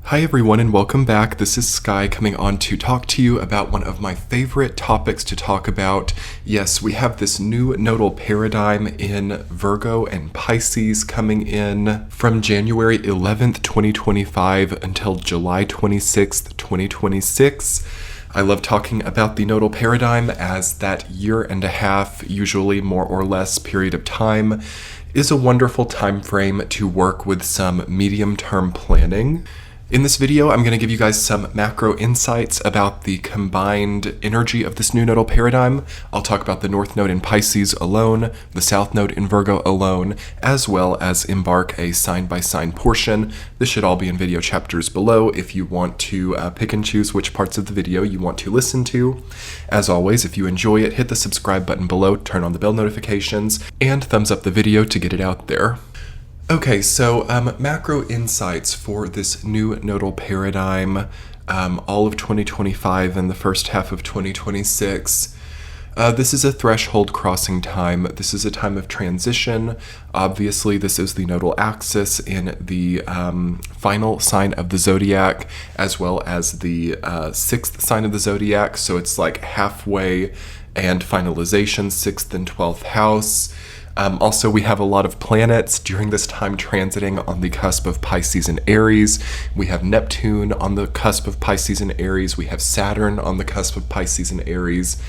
Hi everyone and welcome back. This is Sky coming on to talk to you about one of my favorite topics to talk about. Yes, we have this new nodal paradigm in Virgo and Pisces coming in from January 11th, 2025 until July 26th, 2026. I love talking about the nodal paradigm as that year and a half, usually more or less period of time, is a wonderful time frame to work with some medium-term planning. In this video, I'm going to give you guys some macro insights about the combined energy of this new nodal paradigm. I'll talk about the North Node in Pisces alone, the South Node in Virgo alone, as well as embark a sign-by-sign portion. This should all be in video chapters below if you want to pick and choose which parts of the video you want to listen to. As always, if you enjoy it, hit the subscribe button below, turn on the bell notifications, and thumbs up the video to get it out there. Okay, so macro insights for this new nodal paradigm, all of 2025 and the first half of 2026. This is a threshold crossing time. This is a time of transition. Obviously, this is the nodal axis in the final sign of the zodiac, as well as the sixth sign of the zodiac. So it's like halfway and finalization, 6th and 12th house. Also, we have a lot of planets during this time transiting on the cusp of Pisces and Aries. We have Neptune on the cusp of Pisces and Aries. We have Saturn on the cusp of Pisces and Aries.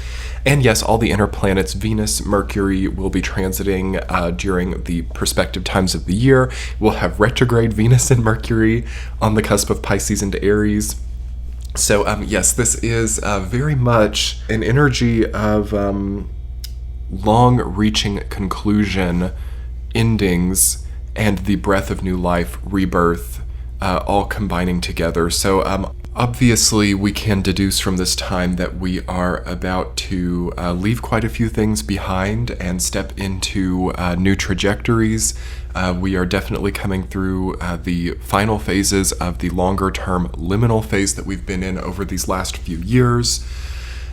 And yes, all the inner planets, Venus, Mercury, will be transiting during the prospective times of the year. We'll have retrograde Venus and Mercury on the cusp of Pisces and Aries. So yes, this is very much an energy of long-reaching conclusion, endings, and the breath of new life, rebirth, all combining together. So obviously we can deduce from this time that we are about to leave quite a few things behind and step into new trajectories. We are definitely coming through the final phases of the longer-term liminal phase that we've been in over these last few years.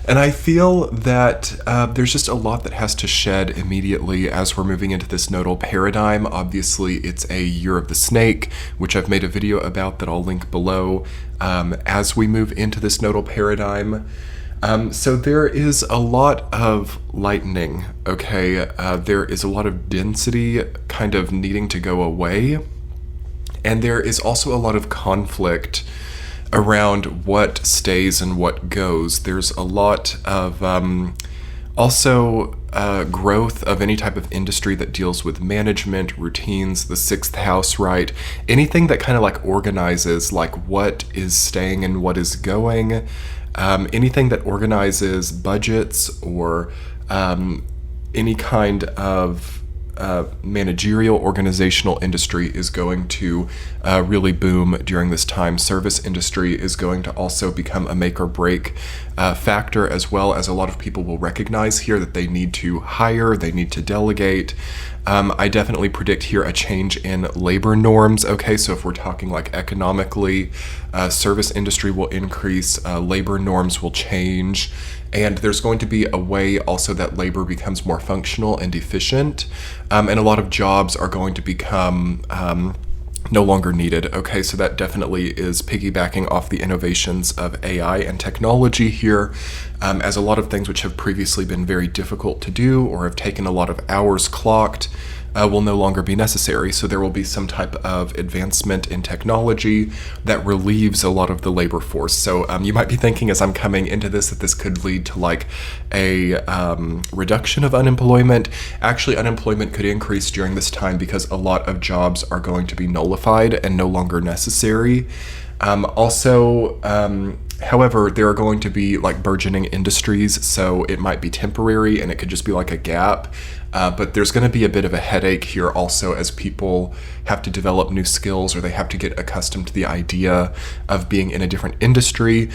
And I feel that there's just a lot that has to shed immediately as we're moving into this nodal paradigm. Obviously, it's a year of the snake, which I've made a video about that I'll link below as we move into this nodal paradigm. So there is a lot of lightning, okay? There is a lot of density kind of needing to go away. And there is also a lot of conflict around what stays and what goes. There's a lot of growth of any type of industry that deals with management, routines, the sixth house, right? Anything that kind of like organizes like what is staying and what is going. Anything that organizes budgets or any kind of managerial organizational industry is going to really boom during this time. Service industry is going to also become a make or break factor, as well as a lot of people will recognize here that they need to hire, they need to delegate. I definitely predict here a change in labor norms. Okay, so if we're talking like economically, service industry will increase, labor norms will change, and there's going to be a way also that labor becomes more functional and efficient, and a lot of jobs are going to become no longer needed. Okay, so that definitely is piggybacking off the innovations of AI and technology here, as a lot of things which have previously been very difficult to do or have taken a lot of hours clocked will no longer be necessary. So there will be some type of advancement in technology that relieves a lot of the labor force. So you might be thinking as I'm coming into this that this could lead to like a reduction of unemployment. Actually, unemployment could increase during this time because a lot of jobs are going to be nullified and no longer necessary. However, there are going to be like burgeoning industries, so it might be temporary and it could just be like a gap. But there's going to be a bit of a headache here also as people have to develop new skills or they have to get accustomed to the idea of being in a different industry.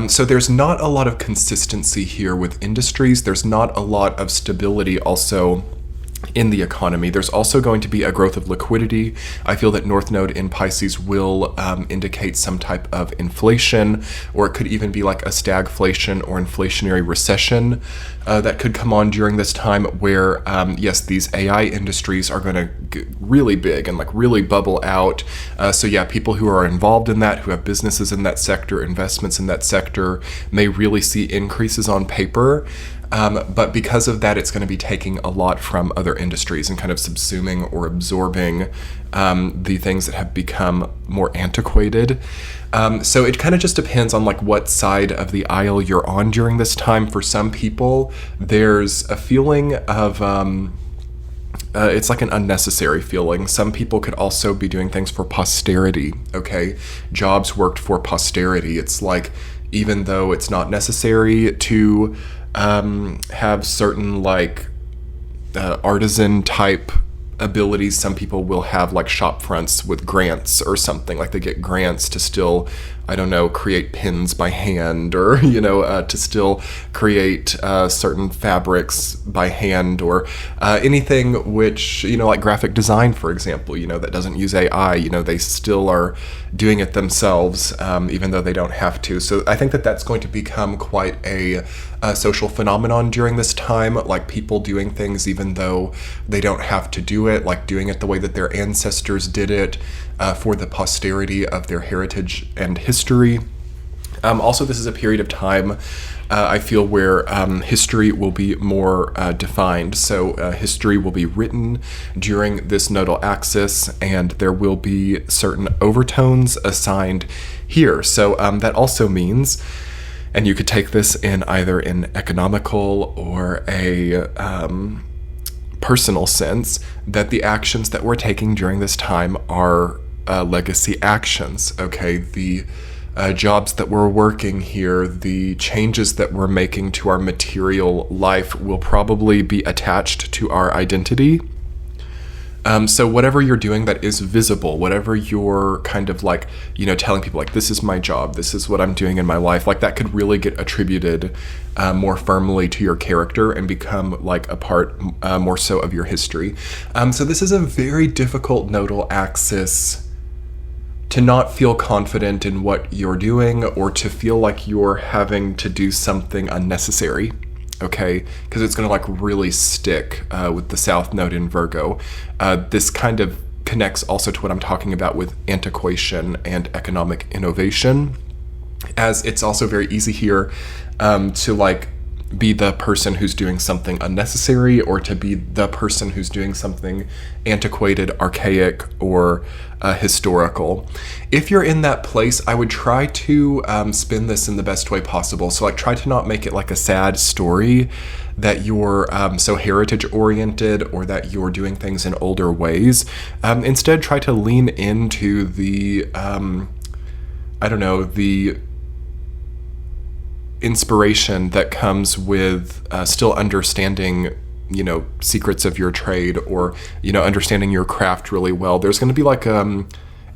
So there's not a lot of consistency here with industries. There's not a lot of stability also in the economy. There's also going to be a growth of liquidity. I feel that North Node in Pisces will indicate some type of inflation, or it could even be like a stagflation or inflationary recession that could come on during this time where, yes, these AI industries are going to get really big and like really bubble out. So yeah, people who are involved in that, who have businesses in that sector, investments in that sector, may really see increases on paper. But because of that, it's going to be taking a lot from other industries and kind of subsuming or absorbing the things that have become more antiquated. So it kind of just depends on like what side of the aisle you're on during this time. For some people, there's a feeling of it's like an unnecessary feeling. Some people could also be doing things for posterity, okay? Jobs worked for posterity. It's like, even though it's not necessary to have certain like artisan type abilities, some people will have like shop fronts with grants or something, like they get grants to still, I don't know, create pins by hand, or to still create certain fabrics by hand, or anything which, like graphic design, for example, that doesn't use AI. They still are doing it themselves, even though they don't have to. So I think that that's going to become quite a social phenomenon during this time, like people doing things even though they don't have to do it, like doing it the way that their ancestors did it, for the posterity of their heritage and history. Also, this is a period of time, I feel, where history will be more defined. So history will be written during this nodal axis, and there will be certain overtones assigned here. So that also means, and you could take this in either an economical or a personal sense, that the actions that we're taking during this time are legacy actions, okay? The jobs that we're working here, the changes that we're making to our material life will probably be attached to our identity. So whatever you're doing that is visible, whatever you're kind of like, telling people like, this is my job, this is what I'm doing in my life, like that could really get attributed more firmly to your character and become like a part more so of your history. So this is a very difficult nodal axis to not feel confident in what you're doing, or to feel like you're having to do something unnecessary. Okay, because it's going to like really stick with the South Node in Virgo. This kind of connects also to what I'm talking about with antiquation and economic innovation, as it's also very easy here to like be the person who's doing something unnecessary, or to be the person who's doing something antiquated, archaic, or historical. If you're in that place, I would try to spin this in the best way possible. So like try to not make it like a sad story that you're so heritage oriented, or that you're doing things in older ways. Instead, try to lean into the the inspiration that comes with still understanding, secrets of your trade, or, understanding your craft really well. There's going to be like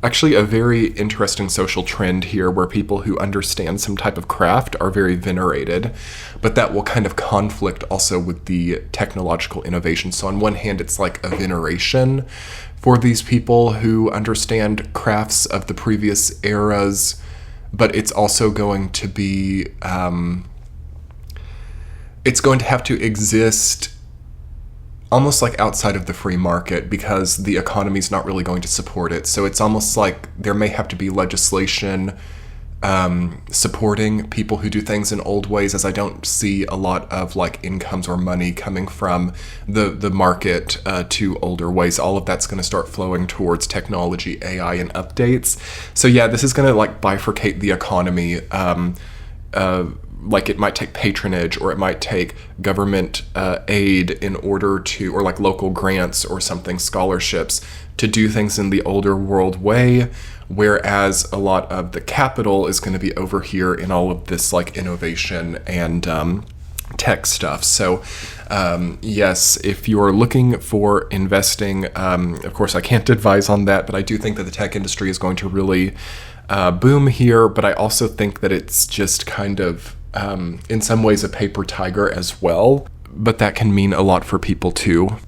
actually a very interesting social trend here where people who understand some type of craft are very venerated, but that will kind of conflict also with the technological innovation. So on one hand, it's like a veneration for these people who understand crafts of the previous eras, but it's also going to be, it's going to have to exist almost like outside of the free market, because the economy is not really going to support it. So it's almost like there may have to be legislation supporting people who do things in old ways, as I don't see a lot of like incomes or money coming from the market to older ways. All of that's going to start flowing towards technology, AI, and updates. So yeah, this is going to like bifurcate the economy. Like it might take patronage, or it might take government aid in order to, or like local grants or something, scholarships, to do things in the older world way, whereas a lot of the capital is going to be over here in all of this like innovation and tech stuff. So yes, if you're looking for investing, of course I can't advise on that, but I do think that the tech industry is going to really boom here. But I also think that it's just kind of in some ways a paper tiger as well, but that can mean a lot for people too.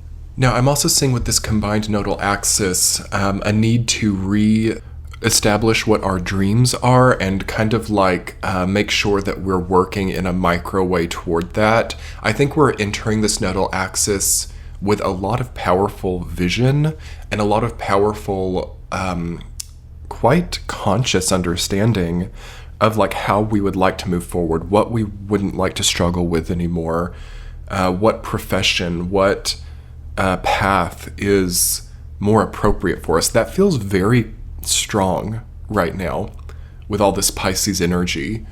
Now, I'm also seeing with this combined nodal axis a need to re-establish what our dreams are and kind of like make sure that we're working in a micro way toward that. I think we're entering this nodal axis with a lot of powerful vision and a lot of powerful, quite conscious understanding of like how we would like to move forward, what we wouldn't like to struggle with anymore, what profession, what path is more appropriate for us. That feels very strong right now with all this Pisces energy.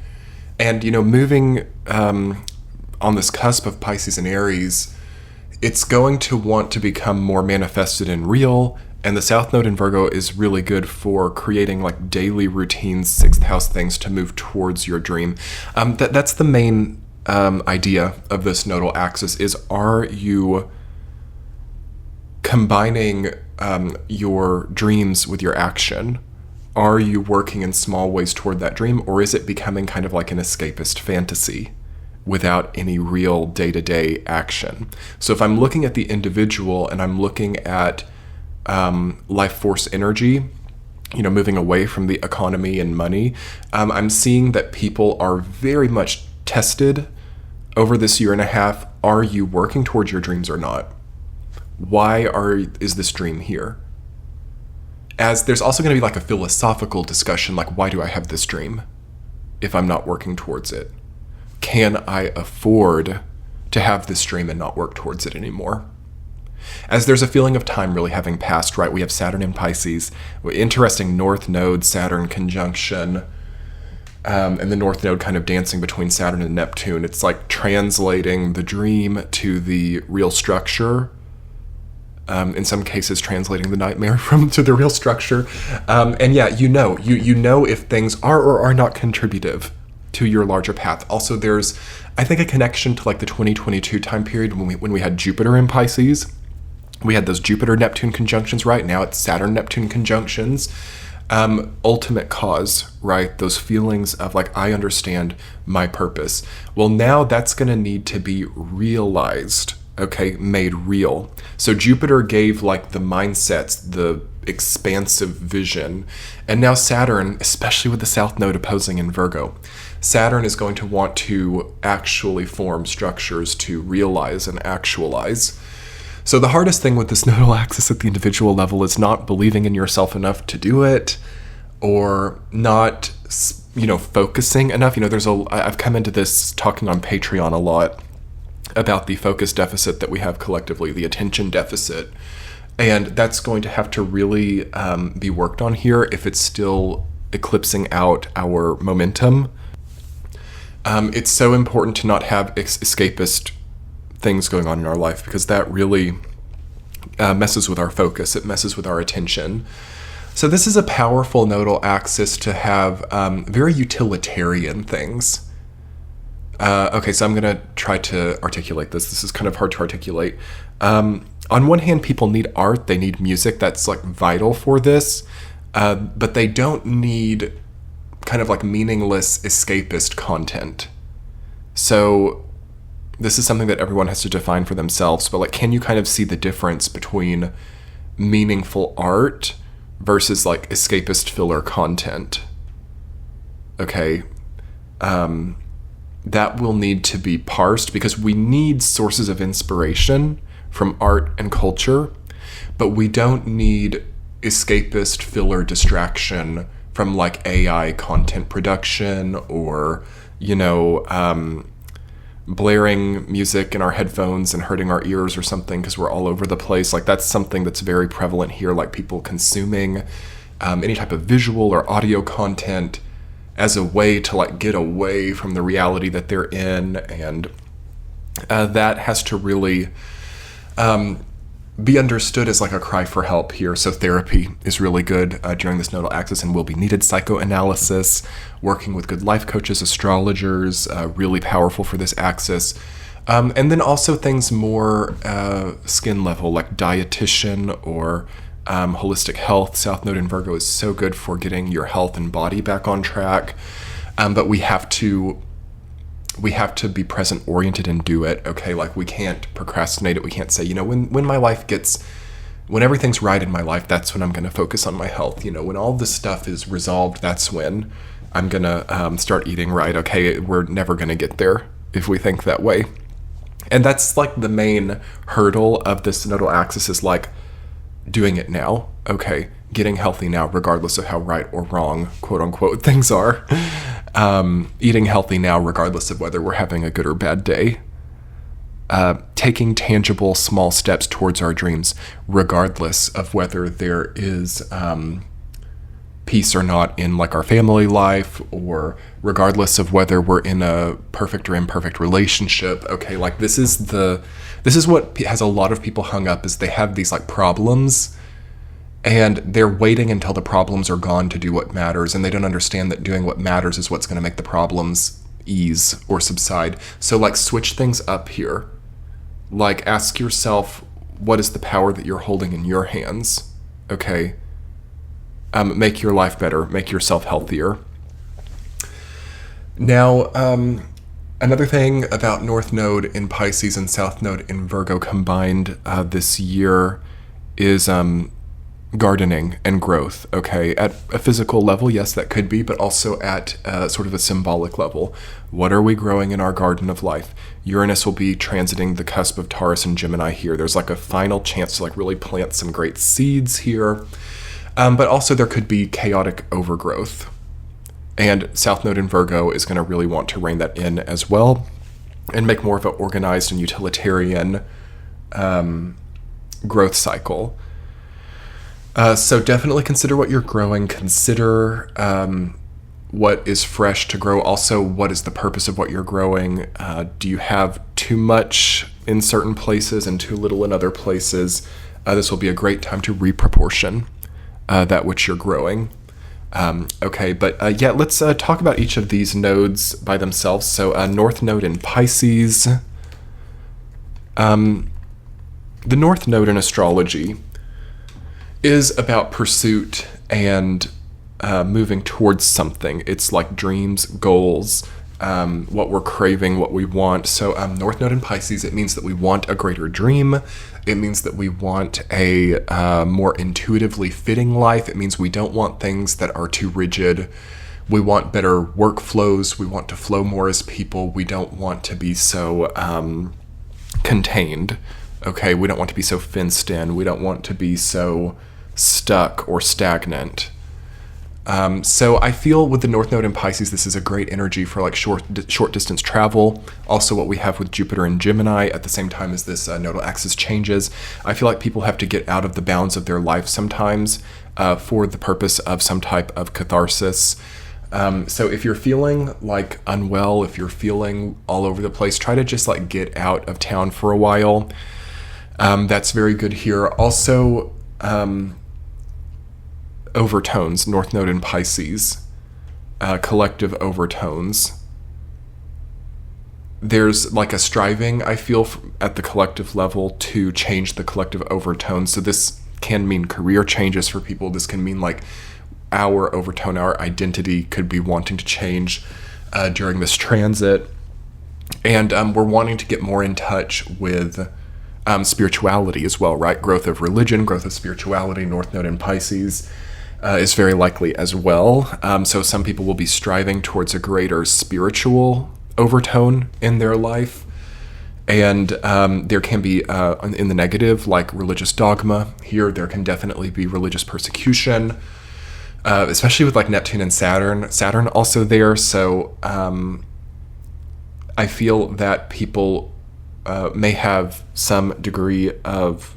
And, you know, moving on this cusp of Pisces and Aries, it's going to want to become more manifested and real. And the South Node in Virgo is really good for creating like daily routines, sixth house things to move towards your dream. That's the main idea of this nodal axis is, are you combining your dreams with your action? Are you working in small ways toward that dream, or is it becoming kind of like an escapist fantasy without any real day-to-day action? So if I'm looking at the individual and I'm looking at life force energy, you know, moving away from the economy and money, I'm seeing that people are very much tested over this year and a half. Are you working towards your dreams or not? Why is this dream here? As there's also going to be like a philosophical discussion, like, why do I have this dream if I'm not working towards it? Can I afford to have this dream and not work towards it anymore? As there's a feeling of time really having passed, right? We have Saturn in Pisces, interesting North Node Saturn conjunction, and the North Node kind of dancing between Saturn and Neptune. It's like translating the dream to the real structure. In some cases, translating the nightmare to the real structure. And yeah, you know if things are or are not contributive to your larger path. Also, there's, I think, a connection to like the 2022 time period when we had Jupiter in Pisces. We had those Jupiter-Neptune conjunctions. Right now it's Saturn-Neptune conjunctions. Ultimate cause, right? Those feelings of like, I understand my purpose. Well, now that's going to need to be realized. Okay, made real. So Jupiter gave like the mindsets, the expansive vision. And now Saturn, especially with the South Node opposing in Virgo, Saturn is going to want to actually form structures to realize and actualize. So the hardest thing with this nodal axis at the individual level is not believing in yourself enough to do it, or not, you know, focusing enough. You know, I've come into this talking on Patreon a lot about the focus deficit that we have collectively, the attention deficit. And that's going to have to really be worked on here if it's still eclipsing out our momentum. It's so important to not have escapist things going on in our life, because that really messes with our focus. It messes with our attention. So this is a powerful nodal axis to have very utilitarian things. Okay, so I'm going to try to articulate this. This is kind of hard to articulate. On one hand, people need art. They need music. That's like vital for this. But they don't need kind of like meaningless escapist content. So this is something that everyone has to define for themselves. But like, can you kind of see the difference between meaningful art versus like escapist filler content? Okay. That will need to be parsed, because we need sources of inspiration from art and culture, but we don't need escapist filler distraction from like AI content production, or, you know, blaring music in our headphones and hurting our ears or something because we're all over the place. Like, that's something that's very prevalent here, like people consuming any type of visual or audio content as a way to like get away from the reality that they're in. And that has to really be understood as like a cry for help here. So therapy is really good during this nodal axis and will be needed. Psychoanalysis, working with good life coaches, astrologers, really powerful for this axis. And then also things more skin level, like dietitian or holistic health. South Node in Virgo is so good for getting your health and body back on track. But we have to we have to be present oriented and do it. Okay, like we can't procrastinate it. We can't say, you know, when my life gets, when everything's right in my life, that's when I'm going to focus on my health. You know, when all this stuff is resolved, that's when I'm going to start eating right. Okay, we're never going to get there if we think that way. And that's like the main hurdle of this nodal axis, is like doing it now. Okay, getting healthy now, regardless of how right or wrong, quote unquote, things are. Eating healthy now, regardless of whether we're having a good or bad day. Taking tangible small steps towards our dreams, regardless of whether there is peace or not in like our family life, or regardless of whether we're in a perfect or imperfect relationship. Okay, like this is what has a lot of people hung up, is they have these like problems and they're waiting until the problems are gone to do what matters, and they don't understand that doing what matters is what's going to make the problems ease or subside. So like switch things up here. Like ask yourself, what is the power that you're holding in your hands? Okay. Make your life better, make yourself healthier. Now, another thing about North Node in Pisces and South Node in Virgo combined this year is gardening and growth. Okay, at a physical level, yes, that could be, but also at sort of a symbolic level. What are we growing in our garden of life? Uranus will be transiting the cusp of Taurus and Gemini here. There's like a final chance to like really plant some great seeds here. But also there could be chaotic overgrowth. And South Node in Virgo is going to really want to rein that in as well and make more of an organized and utilitarian growth cycle. So definitely consider what you're growing. Consider what is fresh to grow. Also, what is the purpose of what you're growing? Do you have too much in certain places and too little in other places? This will be a great time to reproportion that which you're growing. Okay, but yeah, let's talk about each of these nodes by themselves. So North Node in Pisces. The North Node in astrology is about pursuit and moving towards something. It's like dreams, goals, what we're craving, what we want. So North Node in Pisces, it means that we want a greater dream. It means that we want a more intuitively fitting life. It means we don't want things that are too rigid. We want better workflows. We want to flow more as people. We don't want to be so contained. Okay, we don't want to be so fenced in. We don't want to be so stuck or stagnant. So I feel with the North Node in Pisces, this is a great energy for like short distance travel. Also what we have with Jupiter and Gemini at the same time as this nodal axis changes. I feel like people have to get out of the bounds of their life sometimes for the purpose of some type of catharsis. So if you're feeling like unwell, if you're feeling all over the place, try to just like get out of town for a while. That's very good here. Also, overtones, North Node in Pisces, collective overtones. There's like a striving, I feel, at the collective level to change the collective overtones. So this can mean career changes for people. This can mean like our overtone, our identity could be wanting to change during this transit. And we're wanting to get more in touch with spirituality as well, right? Growth of religion, growth of spirituality, North Node in Pisces is very likely as well. So some people will be striving towards a greater spiritual overtone in their life. And there can be, in the negative, like religious dogma. Here, there can definitely be religious persecution, especially with like Neptune and Saturn. Saturn also there. So I feel that people may have some degree of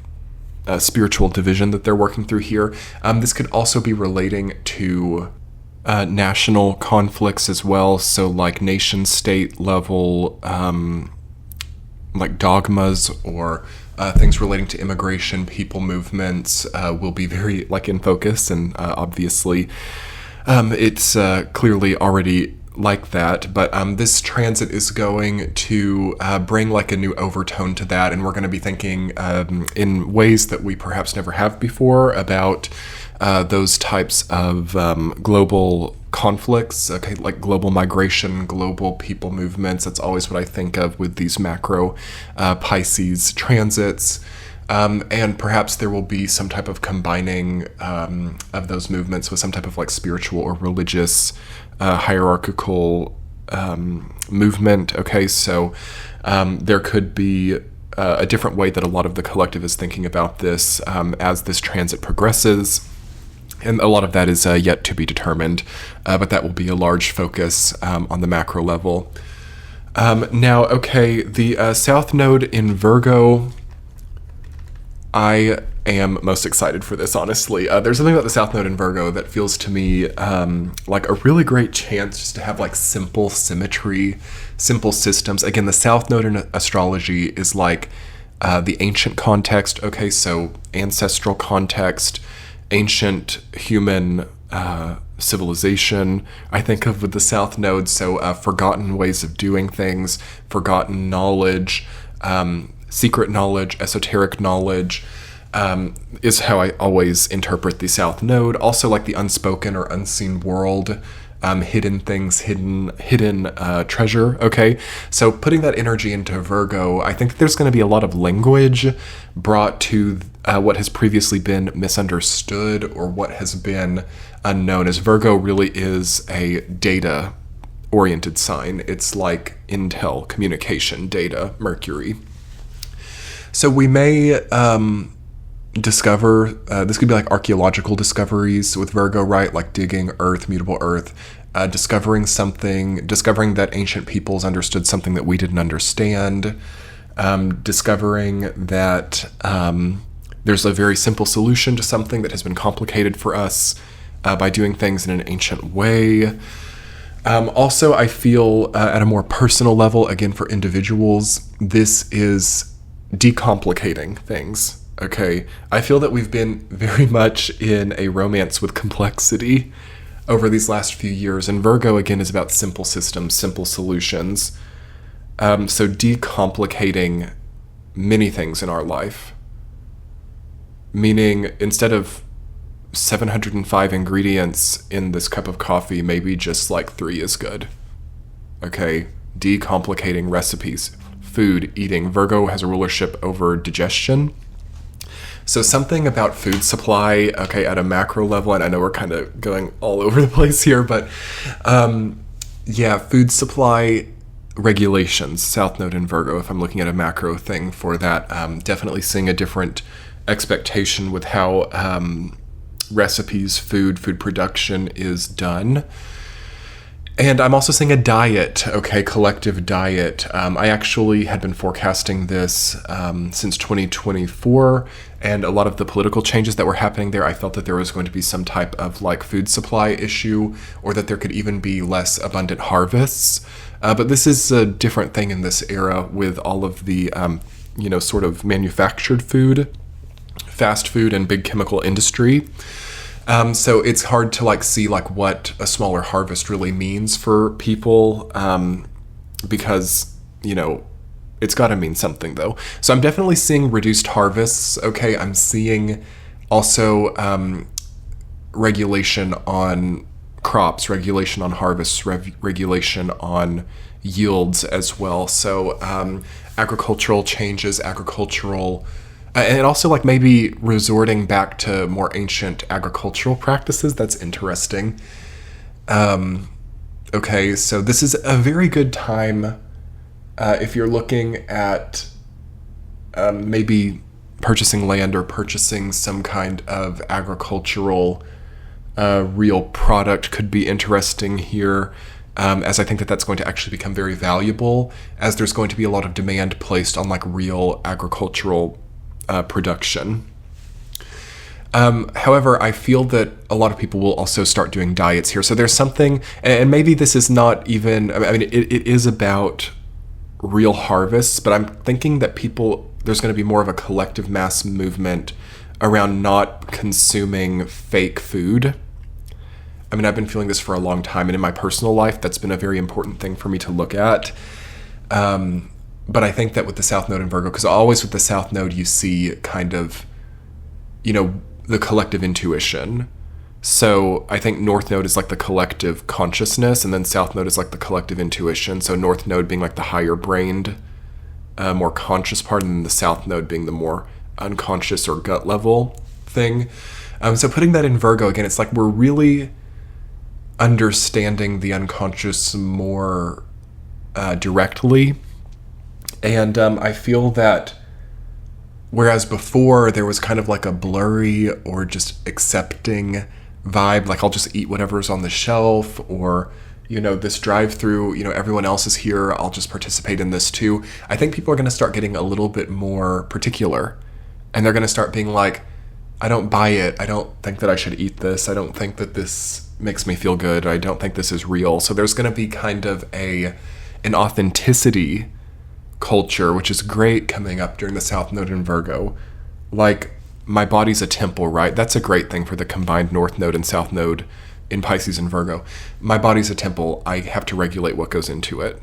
spiritual division that they're working through here. This could also be relating to national conflicts as well. So like nation state level, like dogmas or things relating to immigration, people movements will be very like in focus. And obviously it's clearly already like that, but this transit is going to bring like a new overtone to that, and we're going to be thinking in ways that we perhaps never have before about those types of global conflicts, okay, like global migration, global people movements. That's always what I think of with these macro Pisces transits. And perhaps there will be some type of combining of those movements with some type of like spiritual or religious hierarchical movement. Okay, so there could be a different way that a lot of the collective is thinking about this as this transit progresses. And a lot of that is yet to be determined, but that will be a large focus on the macro level. Now, okay, the South Node in Virgo, I am most excited for this, honestly. There's something about the South Node in Virgo that feels to me like a really great chance just to have like simple symmetry, simple systems. Again, the South Node in astrology is like the ancient context, okay, so ancestral context, ancient human civilization, I think of with the South Node, so forgotten ways of doing things, forgotten knowledge, secret knowledge, esoteric knowledge, is how I always interpret the South Node. Also like the unspoken or unseen world, hidden things, hidden treasure, okay? So putting that energy into Virgo, I think there's going to be a lot of language brought to what has previously been misunderstood or what has been unknown, as Virgo really is a data-oriented sign. It's like intel, communication, data, Mercury. So we may discover, this could be like archaeological discoveries with Virgo, right? Like digging earth, mutable earth, discovering that ancient peoples understood something that we didn't understand, discovering that there's a very simple solution to something that has been complicated for us by doing things in an ancient way. Also, I feel at a more personal level, again, for individuals, this is decomplicating things, okay? I feel that we've been very much in a romance with complexity over these last few years, and Virgo, again, is about simple systems, simple solutions. So decomplicating many things in our life, meaning instead of 705 ingredients in this cup of coffee, maybe just like 3 is good, okay? Decomplicating recipes, food, eating. Virgo has a rulership over digestion. So something about food supply, okay, at a macro level, and I know we're kind of going all over the place here, but yeah, food supply regulations, South Node in Virgo, if I'm looking at a macro thing for that, definitely seeing a different expectation with how recipes, food production is done. And I'm also seeing a diet, okay, collective diet. I actually had been forecasting this since 2024, and a lot of the political changes that were happening there, I felt that there was going to be some type of like food supply issue, or that there could even be less abundant harvests. But this is a different thing in this era with all of the, sort of manufactured food, fast food, and big chemical industry. So it's hard to like see like what a smaller harvest really means for people, because, it's got to mean something though. So I'm definitely seeing reduced harvests. Okay. I'm seeing also, regulation on crops, regulation on harvests, regulation on yields as well. So, agricultural changes, and also like maybe resorting back to more ancient agricultural practices. That's interesting. Okay, so this is a very good time if you're looking at maybe purchasing land or purchasing some kind of agricultural real product could be interesting here. As I think that that's going to actually become very valuable, as there's going to be a lot of demand placed on like real agricultural production. However, I feel that a lot of people will also start doing diets here. So there's something, and maybe this is not even, I mean, it is about real harvests, but I'm thinking that there's going to be more of a collective mass movement around not consuming fake food. I mean, I've been feeling this for a long time, and in my personal life, that's been a very important thing for me to look at. But I think that with the South Node in Virgo, because always with the South Node, you see kind of, the collective intuition, So I think North Node is like the collective consciousness, and then South Node is like the collective intuition. So North Node being like the higher brained, more conscious part, and then the South Node being the more unconscious or gut level thing. So putting that in Virgo, again, it's like we're really understanding the unconscious more directly. And I feel that whereas before there was kind of like a blurry or just accepting vibe, like I'll just eat whatever's on the shelf, or, you know, this drive-through, you know, everyone else is here, I'll just participate in this too. I think people are going to start getting a little bit more particular, and they're going to start being like, I don't buy it. I don't think that I should eat this. I don't think that this makes me feel good. I don't think this is real. So there's going to be kind of an authenticity culture, which is great, coming up during the South Node in Virgo. Like, my body's a temple, right? That's a great thing for the combined North Node and South Node in Pisces and Virgo. My body's a temple. I have to regulate what goes into it.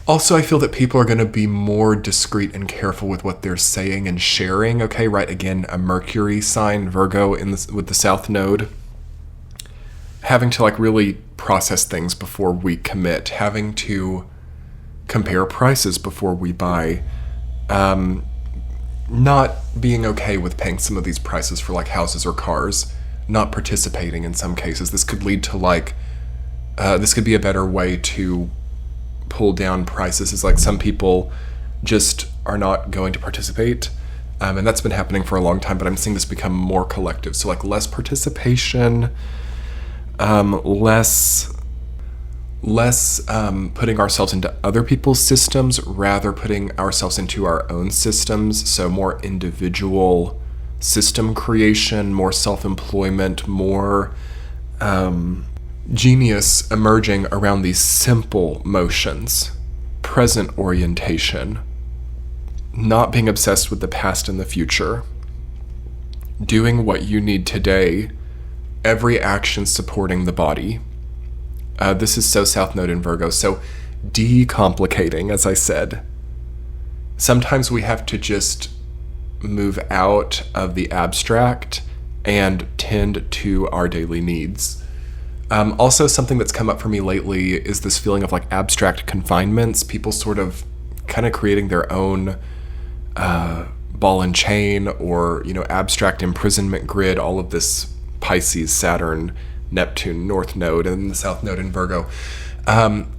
Also, I feel that people are going to be more discreet and careful with what they're saying and sharing. Okay, right? Again, a Mercury sign, Virgo, with the South Node. Having to like really process things before we commit. Having to compare prices before we buy. Not being okay with paying some of these prices for like houses or cars. Not participating in some cases. This could lead to like, this could be a better way to pull down prices, is like some people just are not going to participate, and that's been happening for a long time, but I'm seeing this become more collective. So like less participation, less putting ourselves into other people's systems, rather putting ourselves into our own systems. So more individual system creation, more self-employment, more genius emerging around these simple motions, present orientation, not being obsessed with the past and the future, doing what you need today, every action supporting the body. This is so South Node in Virgo. So decomplicating, as I said. Sometimes we have to just move out of the abstract and tend to our daily needs. Also, something that's come up for me lately is this feeling of like abstract confinements, people sort of kind of creating their own ball and chain, or, you know, abstract imprisonment grid, all of this Pisces, Saturn, Neptune, North Node, and the South Node in Virgo.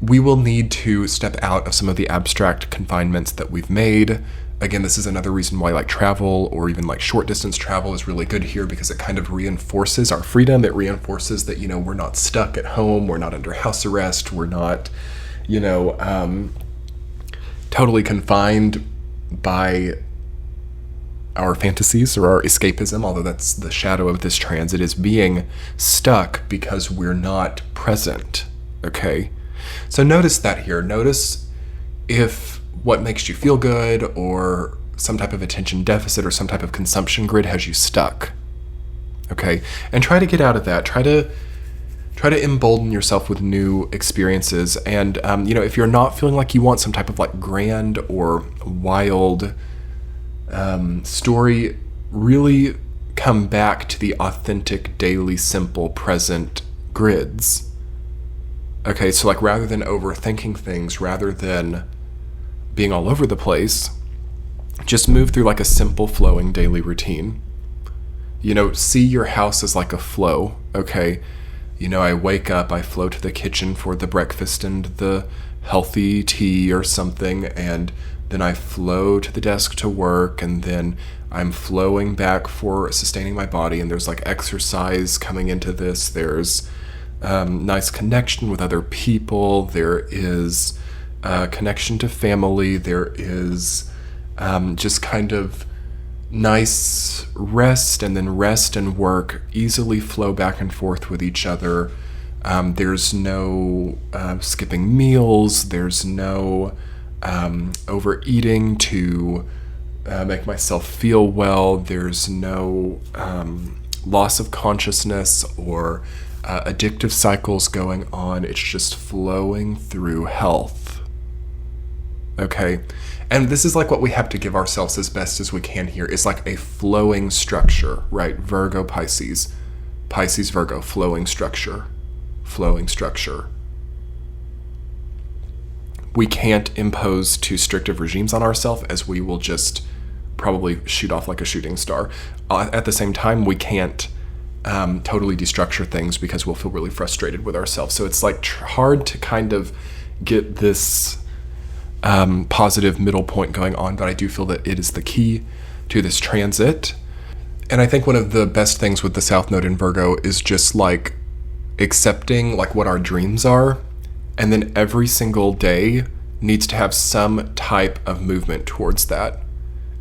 We will need to step out of some of the abstract confinements that we've made. Again, this is another reason why like travel, or even like short distance travel, is really good here, because it kind of reinforces our freedom. It reinforces that, you know, we're not stuck at home, we're not under house arrest, we're not, you know, totally confined by our fantasies or our escapism, although that's the shadow of this transit, is being stuck because we're not present. Okay? So notice that here. Notice if what makes you feel good, or some type of attention deficit, or some type of consumption grid has you stuck. Okay? And try to get out of that. Try to embolden yourself with new experiences. And, you know, if you're not feeling like you want some type of like grand or wild story, really come back to the authentic, daily, simple, present grids. Okay, so like rather than overthinking things, rather than being all over the place, just move through like a simple flowing daily routine. You know, see your house as like a flow, okay? You know, I wake up, I flow to the kitchen for the breakfast and the healthy tea or something, and then I flow to the desk to work, and then I'm flowing back for sustaining my body, and there's like exercise coming into this, there's nice connection with other people, there is connection to family, there is just kind of nice rest, and then rest and work easily flow back and forth with each other. There's no skipping meals, there's no overeating to make myself feel well, there's no loss of consciousness or addictive cycles going on. It's just flowing through health. okay? And this is like what we have to give ourselves as best as we can here. It's like a flowing structure, right? Virgo, Pisces, Pisces, Virgo, flowing structure, flowing structure. We can't impose too strict of regimes on ourselves, as we will just probably shoot off like a shooting star. At the same time, we can't totally destructure things, because we'll feel really frustrated with ourselves. So it's like hard to kind of get this positive middle point going on, but I do feel that it is the key to this transit. And I think one of the best things with the South Node in Virgo is just like accepting like what our dreams are, and then every single day needs to have some type of movement towards that.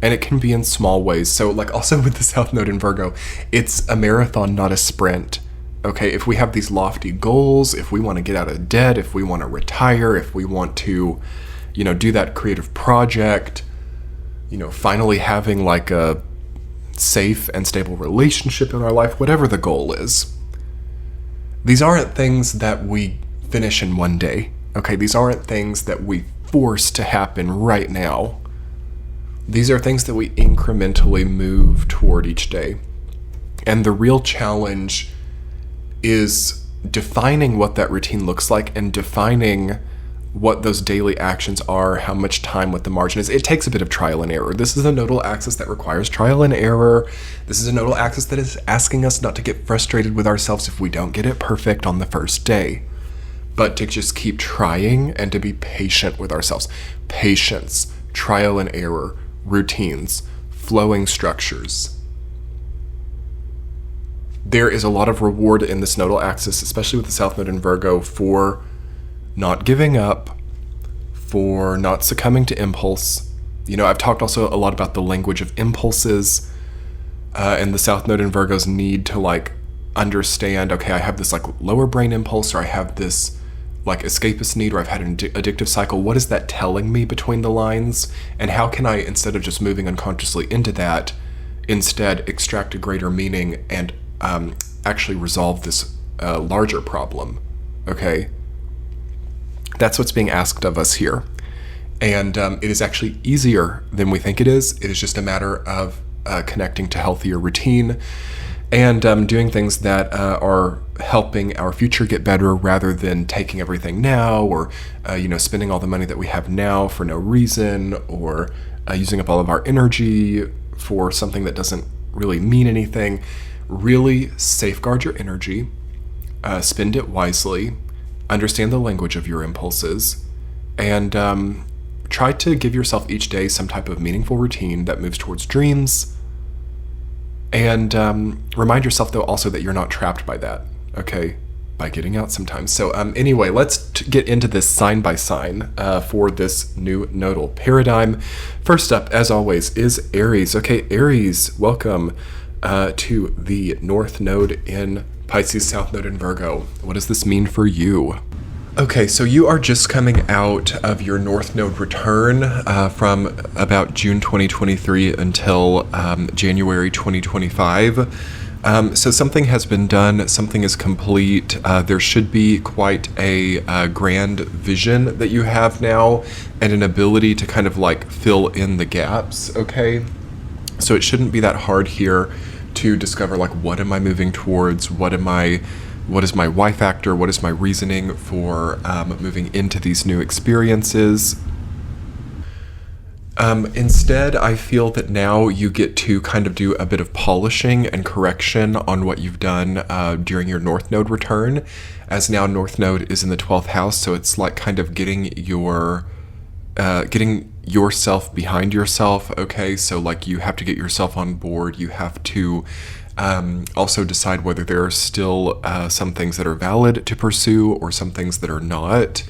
And it can be in small ways. So like also with the South Node in Virgo, it's a marathon, not a sprint. Okay, if we have these lofty goals, if we want to get out of debt, if we want to retire, if we want to, do that creative project, finally having like a safe and stable relationship in our life, whatever the goal is. These aren't things that we finish in one day. Okay, these aren't things that we force to happen right now. These are things that we incrementally move toward each day. And the real challenge is defining what that routine looks like, and defining what those daily actions are, how much time, what the margin is. It takes a bit of trial and error. This is a nodal axis that requires trial and error. This is a nodal axis that is asking us not to get frustrated with ourselves if we don't get it perfect on the first day, but to just keep trying and to be patient with ourselves. Patience, trial and error, routines, flowing structures. There is a lot of reward in this nodal axis, especially with the South Node in Virgo, for not giving up, for not succumbing to impulse. I've talked also a lot about the language of impulses, and the South Node in Virgo's need to like understand, okay, I have this like lower brain impulse, or I have this like escapist need, or I've had an addictive cycle. What is that telling me between the lines? And how can I, instead of just moving unconsciously into that, instead extract a greater meaning and actually resolve this larger problem? Okay? That's what's being asked of us here. And it is actually easier than we think it is. It is just a matter of connecting to healthier routine and doing things that are helping our future get better, rather than taking everything now, or spending all the money that we have now for no reason, or using up all of our energy for something that doesn't really mean anything. Really safeguard your energy, spend it wisely, understand the language of your impulses, and try to give yourself each day some type of meaningful routine that moves towards dreams. And remind yourself, though, also that you're not trapped by that, okay? By getting out sometimes. So anyway, let's get into this sign by sign for this new nodal paradigm. First up, as always, is Aries. Okay, Aries, welcome to the North Node in Pisces, South Node in Virgo. What does this mean for you? Okay, so you are just coming out of your North Node return from about June 2023 until January 2025. So something has been done, something is complete. There should be quite a grand vision that you have now, and an ability to kind of like fill in the gaps, okay? So it shouldn't be that hard here to discover like, what am I moving towards? What is my why factor? What is my reasoning for moving into these new experiences? Instead, I feel that now you get to kind of do a bit of polishing and correction on what you've done during your North Node return, as now North Node is in the 12th house, so it's like kind of getting yourself behind yourself, okay? So like you have to get yourself on board, you have to also decide whether there are still some things that are valid to pursue, or some things that are not.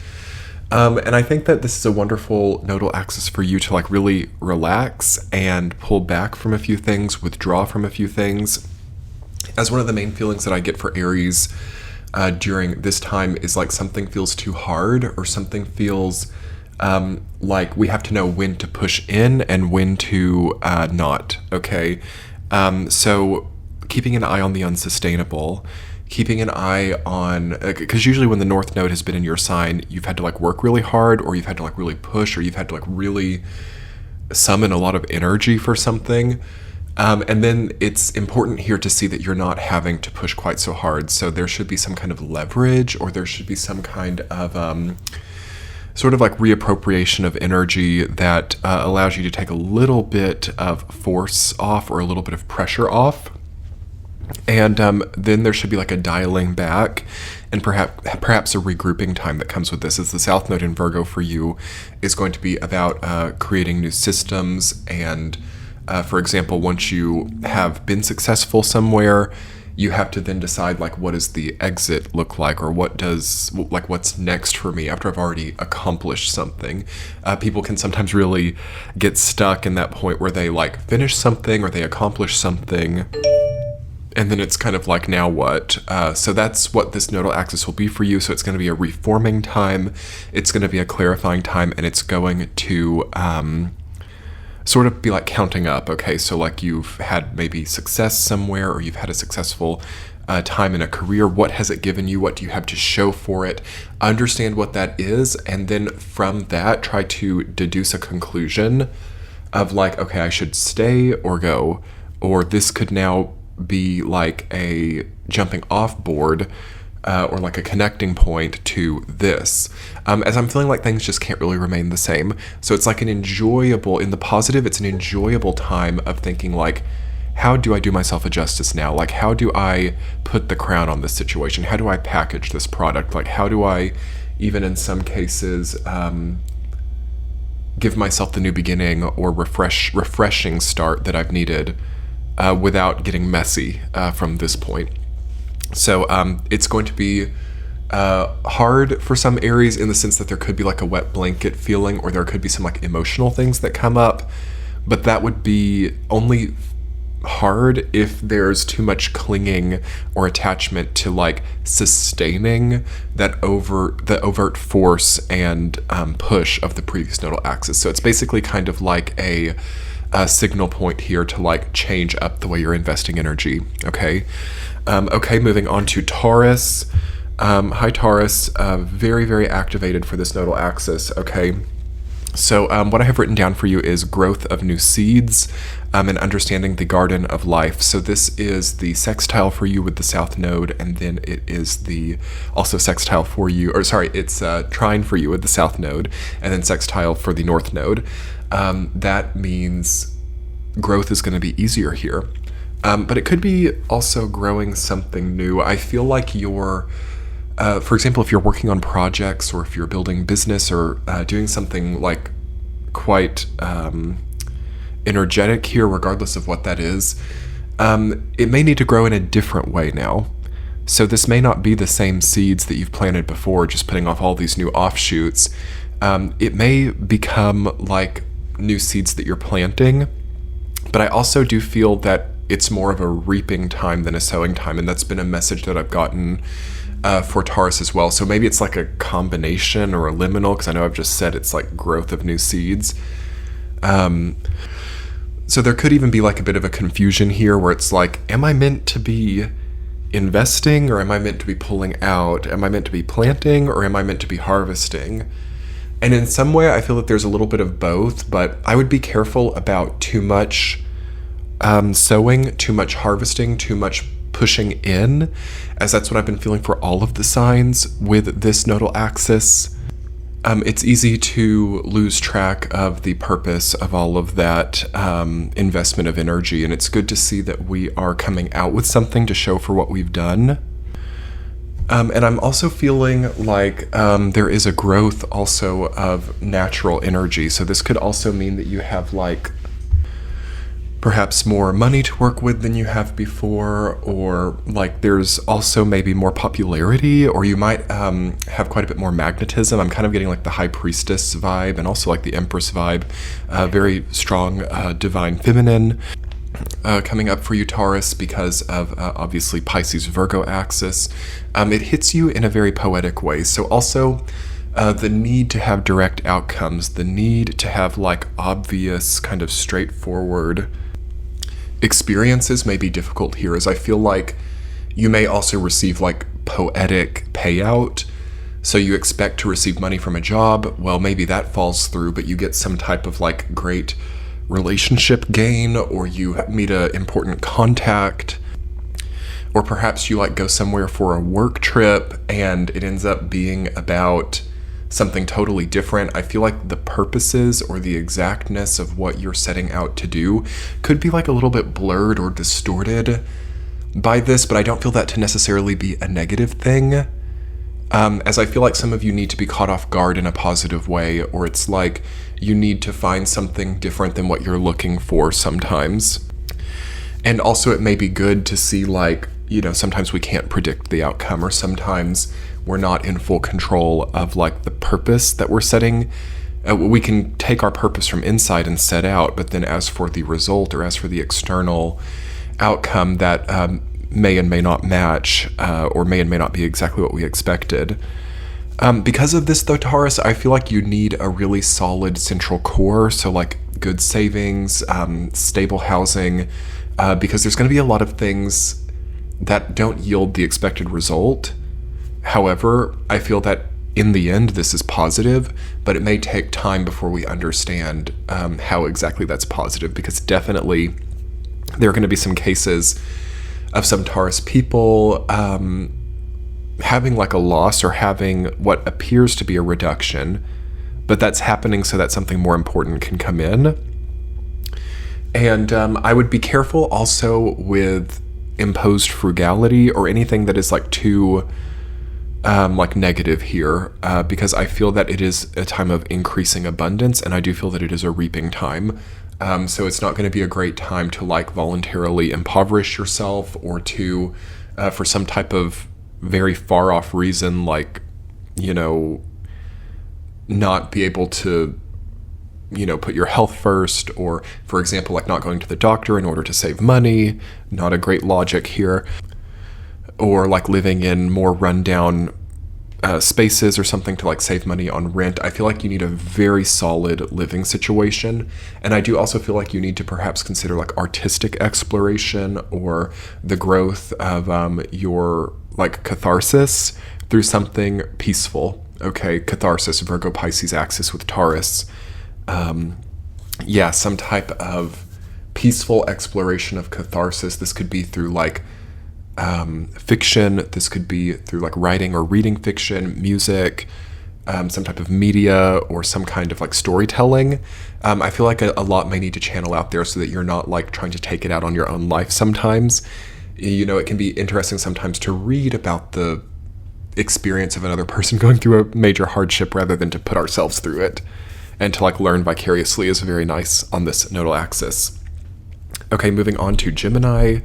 And I think that this is a wonderful nodal axis for you to like really relax and pull back from a few things, withdraw from a few things. As one of the main feelings that I get for Aries during this time is like something feels too hard, or something feels like we have to know when to push in and when to not, okay? So keeping an eye on the unsustainable, keeping an eye on, because usually when the North Node has been in your sign, you've had to like work really hard, or you've had to like really push, or you've had to like really summon a lot of energy for something. And then it's important here to see that you're not having to push quite so hard. So there should be some kind of leverage, or there should be some kind of sort of like reappropriation of energy that allows you to take a little bit of force off, or a little bit of pressure off. And then there should be like a dialing back, and perhaps a regrouping time that comes with this, as the South Node in Virgo for you is going to be about creating new systems. And for example, once you have been successful somewhere, you have to then decide like, what does the exit look like, or what's next for me after I've already accomplished something. People can sometimes really get stuck in that point where they like finish something or they accomplish something, and then it's kind of like, now what? So that's what this nodal axis will be for you. So it's going to be a reforming time, it's going to be a clarifying time, and it's going to sort of be like counting up. Okay, so like you've had maybe success somewhere, or you've had a successful time in a career. What has it given you? What do you have to show for it? Understand what that is, and then from that, try to deduce a conclusion of like, okay, I should stay or go, or this could now be like a jumping off board, or like a connecting point to this, as I'm feeling like things just can't really remain the same. So it's like an enjoyable, in the positive, it's an enjoyable time of thinking like, how do I do myself a justice now? Like, how do I put the crown on this situation? How do I package this product? Like, how do I, even in some cases, give myself the new beginning or refreshing start that I've needed without getting messy from this point. So it's going to be hard for some Aries, in the sense that there could be like a wet blanket feeling, or there could be some like emotional things that come up, but that would be only hard if there's too much clinging or attachment to like sustaining the overt force and push of the previous nodal axis. So it's basically kind of like a signal point here to like change up the way you're investing energy. Okay, moving on to Taurus. Hi Taurus, very, very activated for this nodal axis. Okay, so what I have written down for you is growth of new seeds, and understanding the garden of life. So this is the sextile for you with the South Node, and then it is the also sextile for you, or sorry, it's trine for you with the South Node, and then sextile for the North Node. That means growth is going to be easier here. But it could be also growing something new. I feel like you're, for example, if you're working on projects, or if you're building business, or doing something like quite energetic here, regardless of what that is, it may need to grow in a different way now. So this may not be the same seeds that you've planted before, just putting off all these new offshoots. It may become like new seeds that you're planting, but I also do feel that it's more of a reaping time than a sowing time, and that's been a message that I've gotten for Taurus as well. So maybe it's like a combination or a liminal, because I know I've just said it's like growth of new seeds. So there could even be like a bit of a confusion here, where it's like, am I meant to be investing, or am I meant to be pulling out? Am I meant to be planting, or am I meant to be harvesting? And in some way, I feel that there's a little bit of both, but I would be careful about too much sowing, too much harvesting, too much pushing in, as that's what I've been feeling for all of the signs with this nodal axis. It's easy to lose track of the purpose of all of that investment of energy, and it's good to see that we are coming out with something to show for what we've done. And I'm also feeling like there is a growth also of natural energy. So this could also mean that you have like perhaps more money to work with than you have before, or like there's also maybe more popularity, or you might have quite a bit more magnetism. I'm kind of getting like the High Priestess vibe, and also like the Empress vibe, very strong divine feminine coming up for you, Taurus, because of obviously Pisces Virgo axis. It hits you in a very poetic way. So also the need to have direct outcomes, the need to have like obvious kind of straightforward experiences may be difficult here, as I feel like You may also receive like poetic payout. So you expect to receive money from a job. Well, maybe that falls through, but you get some type of like great relationship gain, or you meet a important contact, or perhaps you like go somewhere for a work trip and it ends up being about something totally different. I feel like the purposes or the exactness of what you're setting out to do could be like a little bit blurred or distorted by this, but I don't feel that to necessarily be a negative thing. As I feel like some of you need to be caught off guard in a positive way, or it's like you need to find something different than what you're looking for sometimes. And also it may be good to see like, you know, sometimes we can't predict the outcome, or sometimes we're not in full control of like the purpose that we're setting. We can take our purpose from inside and set out, but then as for the result or as for the external outcome, that may and may not match, or may and may not be exactly what we expected. Because of this though, Taurus, I feel like you need a really solid central core, so like good savings, stable housing, because there's going to be a lot of things that don't yield the expected result. However, I feel that in the end this is positive, but it may take time before we understand how exactly that's positive, because definitely there are going to be some cases of some Taurus people having like a loss or having what appears to be a reduction, but that's happening so that something more important can come in. And I would be careful also with imposed frugality or anything that is like too like negative here, because I feel that it is a time of increasing abundance, and I do feel that it is a reaping time. So it's not going to be a great time to like voluntarily impoverish yourself, or to for some type of very far off reason, like, you know, not be able to, you know, put your health first, or for example, like not going to the doctor in order to save money. Not a great logic here. Or like living in more rundown spaces or something to like save money on rent. I feel like you need a very solid living situation. And I do also feel like you need to perhaps consider like artistic exploration, or the growth of your like catharsis through something peaceful. Okay, catharsis, Virgo Pisces axis with Taurus. Yeah, some type of peaceful exploration of catharsis. This could be through like fiction. This could be through like writing or reading fiction, music, some type of media, or some kind of like storytelling. I feel like a lot may need to channel out there so that you're not like trying to take it out on your own life sometimes. You know, it can be interesting sometimes to read about the experience of another person going through a major hardship rather than to put ourselves through it. And to like learn vicariously is very nice on this nodal axis. Okay, moving on to Gemini.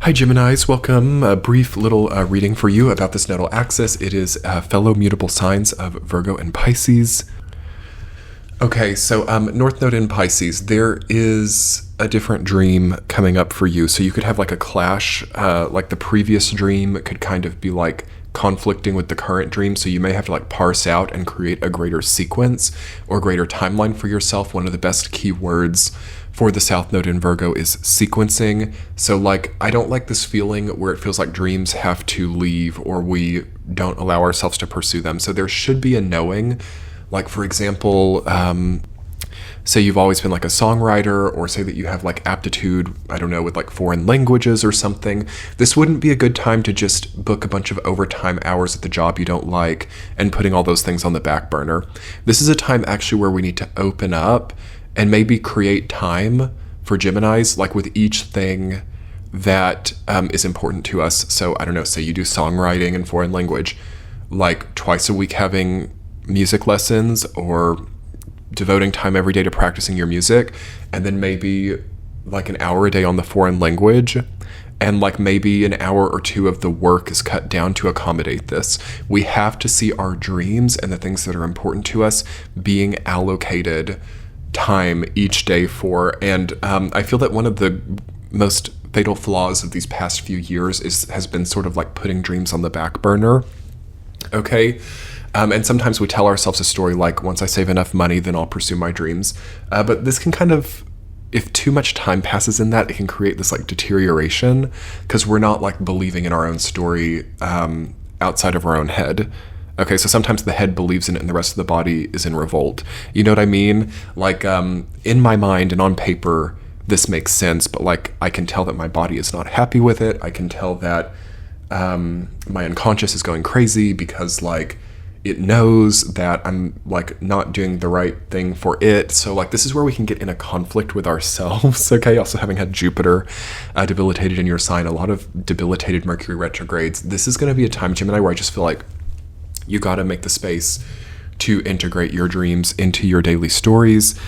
Hi Geminis, welcome. A brief little reading for you about this nodal axis. It is fellow mutable signs of Virgo and Pisces. Okay, so North Node in Pisces, there is a different dream coming up for you. So you could have like a clash, like the previous dream could kind of be like conflicting with the current dream. So you may have to like parse out and create a greater sequence or greater timeline for yourself. One of the best keywords for the South Node in Virgo is sequencing. So like, I don't like this feeling where it feels like dreams have to leave, or we don't allow ourselves to pursue them. So there should be a knowing. Like for example, say you've always been like a songwriter, or say that you have like aptitude, I don't know, with like foreign languages or something. This wouldn't be a good time to just book a bunch of overtime hours at the job you don't like and putting all those things on the back burner. This is a time actually where we need to open up and maybe create time for Geminis, like with each thing that is important to us. So I don't know, say you do songwriting and foreign language, like twice a week having music lessons, or devoting time every day to practicing your music, and then maybe like an hour a day on the foreign language, and like maybe an hour or two of the work is cut down to accommodate this. We have to see our dreams and the things that are important to us being allocated time each day for. And I feel that one of the most fatal flaws of these past few years has been sort of like putting dreams on the back burner. Okay. And sometimes we tell ourselves a story like, once I save enough money, then I'll pursue my dreams. But this can kind of if too much time passes in that, it can create this like deterioration because we're not like believing in our own story outside of our own head. Okay, so sometimes the head believes in it and the rest of the body is in revolt. You know what I mean? Like in my mind and on paper, this makes sense, but like I can tell that my body is not happy with it. I can tell that my unconscious is going crazy because like it knows that I'm like not doing the right thing for it. So like this is where we can get in a conflict with ourselves. Okay, also having had Jupiter debilitated in your sign, a lot of debilitated Mercury retrogrades. This is going to be a time, Gemini, where I just feel like you got to make the space to integrate your dreams into your daily stories.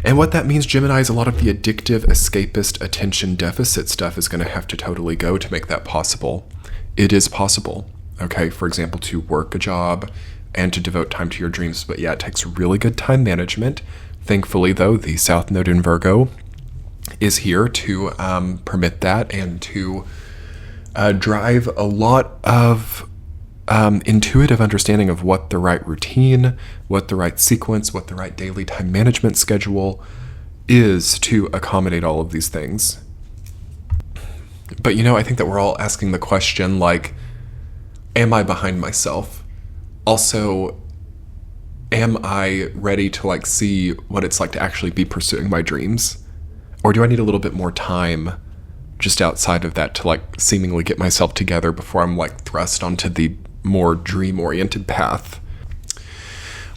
And what that means, Gemini, is a lot of the addictive, escapist, attention deficit stuff is going to have to totally go to make that possible. It is possible, okay, for example, to work a job and to devote time to your dreams. But yeah, it takes really good time management. Thankfully, though, the South Node in Virgo is here to permit that and to drive a lot of intuitive understanding of what the right routine, what the right sequence, what the right daily time management schedule is to accommodate all of these things. But, you know, I think that we're all asking the question, like, am I behind myself? Also, am I ready to, like, see what it's like to actually be pursuing my dreams? Or do I need a little bit more time just outside of that to, like, seemingly get myself together before I'm, like, thrust onto the more dream-oriented path?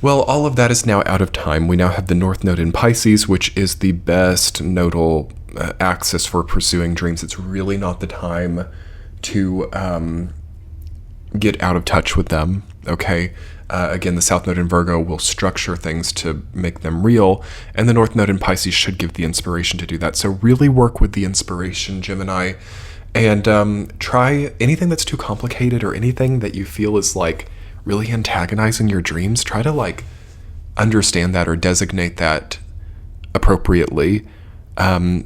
Well, all of that is now out of time. We now have the North Node in Pisces, which is the best nodal axis for pursuing dreams. It's really not the time to get out of touch with them, okay? Again, the South Node in Virgo will structure things to make them real, and the North Node in Pisces should give the inspiration to do that. So really work with the inspiration, Gemini, and try anything that's too complicated or anything that you feel is like really antagonizing your dreams. Try to like understand that or designate that appropriately,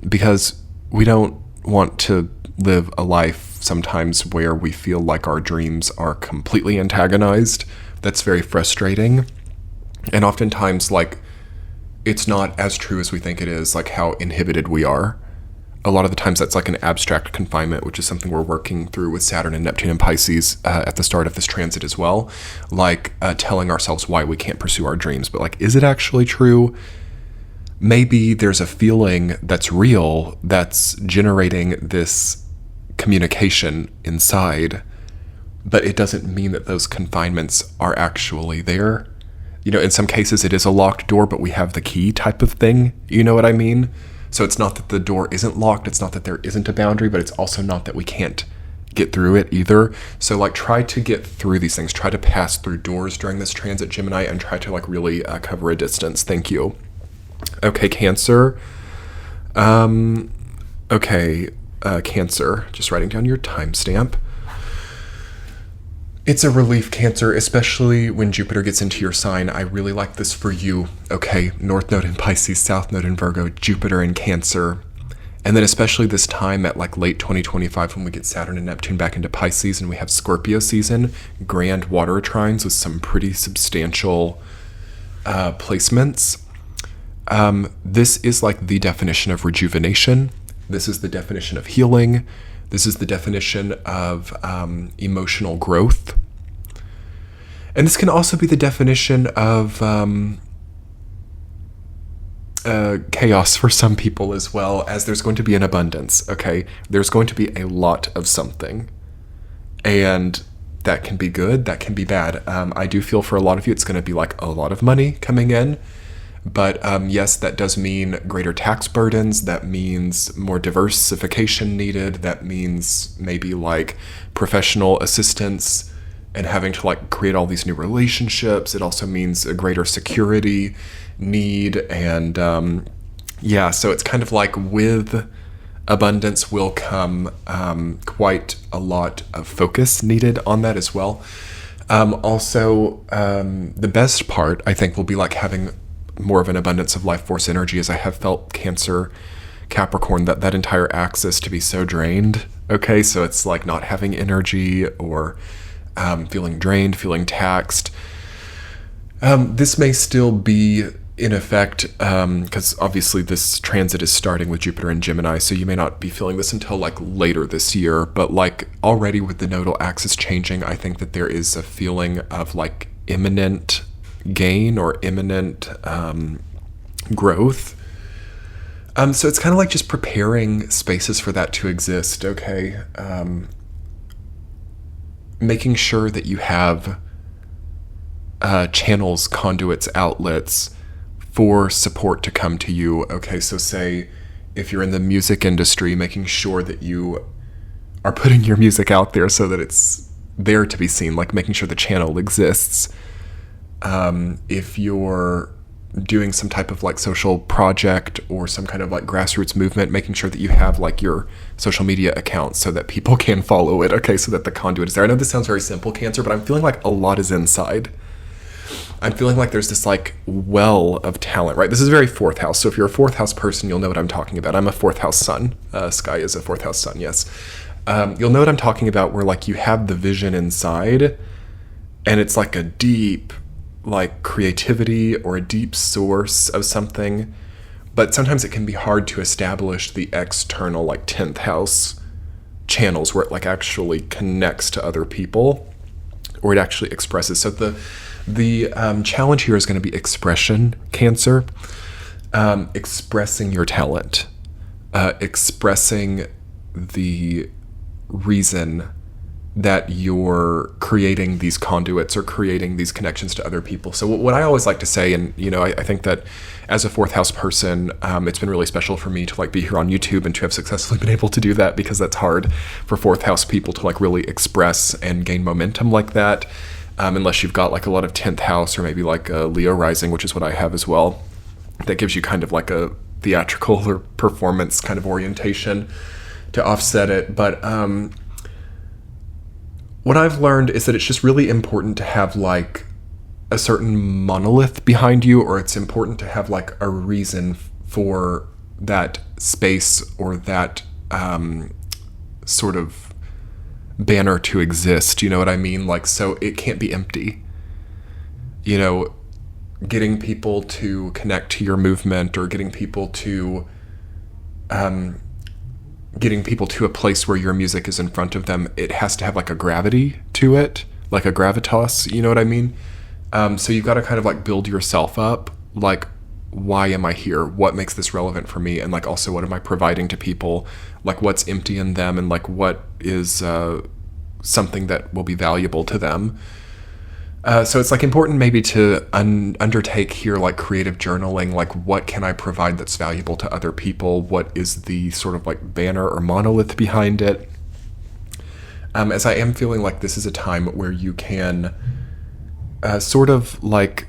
because we don't want to live a life sometimes where we feel like our dreams are completely antagonized. That's very frustrating. And oftentimes, like, it's not as true as we think it is, like how inhibited we are. A lot of the times that's like an abstract confinement, which is something we're working through with Saturn and Neptune and Pisces at the start of this transit as well. Like telling ourselves why we can't pursue our dreams. But like, is it actually true? Maybe there's a feeling that's real that's generating this communication inside, but it doesn't mean that those confinements are actually there. You know, in some cases it is a locked door, but we have the key type of thing. You know what I mean? So it's not that the door isn't locked. It's not that there isn't a boundary, but it's also not that we can't get through it either. So like try to get through these things. Try to pass through doors during this transit, Gemini, and try to like really cover a distance. Thank you. Okay, Cancer. Cancer, just writing down your timestamp. It's a relief, Cancer, especially when Jupiter gets into your sign. I really like this for you. Okay, North Node in Pisces, South Node in Virgo, Jupiter in Cancer. And then especially this time at like late 2025 when we get Saturn and Neptune back into Pisces and we have Scorpio season, grand water trines with some pretty substantial placements. This is like the definition of rejuvenation. This is the definition of healing. This is the definition of emotional growth. And this can also be the definition of chaos for some people as well, as there's going to be an abundance, okay? There's going to be a lot of something. And that can be good, that can be bad. I do feel for a lot of you it's going to be like a lot of money coming in. But yes, that does mean greater tax burdens. That means more diversification needed. That means maybe like professional assistance and having to like create all these new relationships. It also means a greater security need. And so it's kind of like with abundance will come quite a lot of focus needed on that as well. The best part, I think, will be like having more of an abundance of life force energy, as I have felt Cancer, Capricorn, that entire axis to be so drained. Okay, so it's like not having energy or feeling drained, feeling taxed. This may still be in effect, because obviously this transit is starting with Jupiter in Gemini, so you may not be feeling this until like later this year, but like already with the nodal axis changing, I think that there is a feeling of like imminent gain or imminent growth. So it's kind of like just preparing spaces for that to exist, okay? Making sure that you have channels, conduits, outlets for support to come to you. Okay, so say if you're in the music industry, making sure that you are putting your music out there so that it's there to be seen, like making sure the channel exists. If you're doing some type of like social project or some kind of like grassroots movement, making sure that you have like your social media accounts so that people can follow it, okay, so that the conduit is there. I know this sounds very simple, Cancer, but I'm feeling like a lot is inside. I'm feeling like there's this like well of talent, right? This is very fourth house. So if you're a fourth house person, you'll know what I'm talking about. I'm a fourth house sun. Sky is a fourth house sun, yes. You'll know what I'm talking about, where like you have the vision inside and it's like a deep like creativity or a deep source of something. But sometimes it can be hard to establish the external like 10th house channels where it like actually connects to other people or it actually expresses. So the challenge here is going to be expression, Cancer. Expressing your talent, expressing the reason that you're creating these conduits or creating these connections to other people. So what I always like to say, and you know, I think that as a fourth house person, it's been really special for me to like be here on YouTube and to have successfully been able to do that, because that's hard for fourth house people to like really express and gain momentum like that. Unless you've got like a lot of 10th house or maybe like a Leo rising, which is what I have as well. That gives you kind of like a theatrical or performance kind of orientation to offset it. But what I've learned is that it's just really important to have like a certain monolith behind you, or it's important to have like a reason for that space or that sort of banner to exist. You know what I mean? Like, so it can't be empty. You know, getting people to connect to your movement or getting people to a place where your music is in front of them, it has to have like a gravity to it, like a gravitas, you know what I mean? So you've got to kind of like build yourself up, like, why am I here? What makes this relevant for me? And like, also, what am I providing to people? Like, what's empty in them, and like, what is something that will be valuable to them? So it's like important maybe to undertake here like creative journaling, like what can I provide that's valuable to other people? What is the sort of like banner or monolith behind it? As I am feeling like this is a time where you can sort of like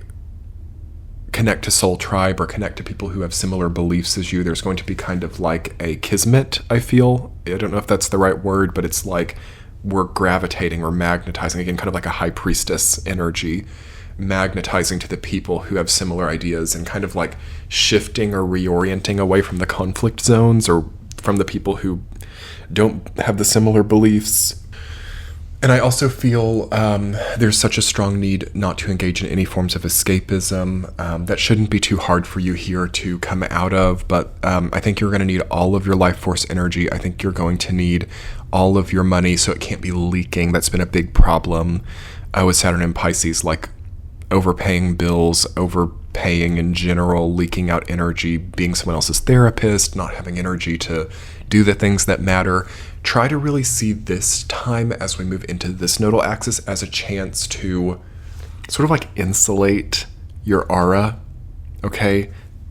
connect to soul tribe or connect to people who have similar beliefs as you. There's going to be kind of like a kismet, I feel. I don't know if that's the right word, but it's like we're gravitating or magnetizing, again, kind of like a high priestess energy, magnetizing to the people who have similar ideas and kind of like shifting or reorienting away from the conflict zones or from the people who don't have the similar beliefs. And I also feel there's such a strong need not to engage in any forms of escapism. That shouldn't be too hard for you here to come out of, but I think you're going to need all of your life force energy. I think you're going to need all of your money, so it can't be leaking. That's been a big problem with Saturn in Pisces, like overpaying bills, overpaying in general, leaking out energy, being someone else's therapist, not having energy to do the things that matter. Try to really see this time as we move into this nodal axis as a chance to sort of like insulate your aura, okay?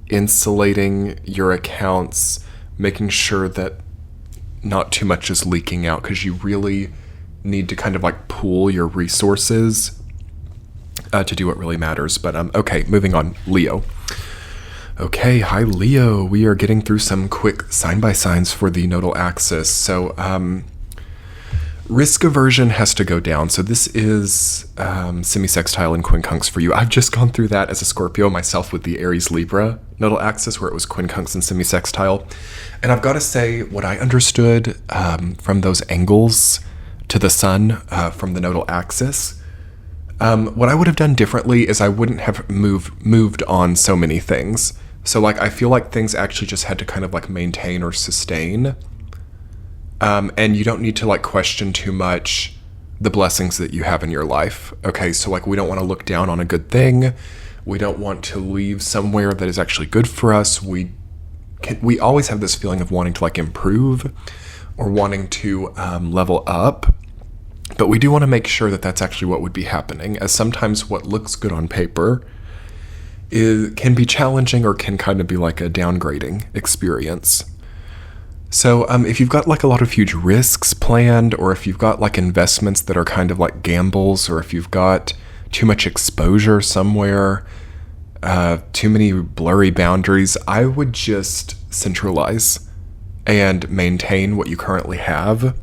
Insulating your accounts, making sure that not too much is leaking out, because you really need to kind of like pool your resources to do what really matters. But okay, moving on. Leo. Okay, hi Leo. We are getting through some quick sign-by-signs for the nodal axis. So risk aversion has to go down. So this is semi-sextile and quincunx for you. I've just gone through that as a Scorpio myself with the Aries Libra nodal axis, where it was quincunx and semi-sextile. And I've got to say, what I understood from those angles to the sun from the nodal axis, What I would have done differently is I wouldn't have moved on so many things. So like, I feel like things actually just had to kind of like maintain or sustain. And you don't need to like question too much the blessings that you have in your life. Okay, so like, we don't want to look down on a good thing. We don't want to leave somewhere that is actually good for us. We always have this feeling of wanting to like improve or wanting to level up. But we do want to make sure that that's actually what would be happening, as sometimes what looks good on paper can be challenging or can kind of be like a downgrading experience. So if you've got like a lot of huge risks planned, or if you've got like investments that are kind of like gambles, or if you've got too much exposure somewhere, too many blurry boundaries, I would just centralize and maintain what you currently have.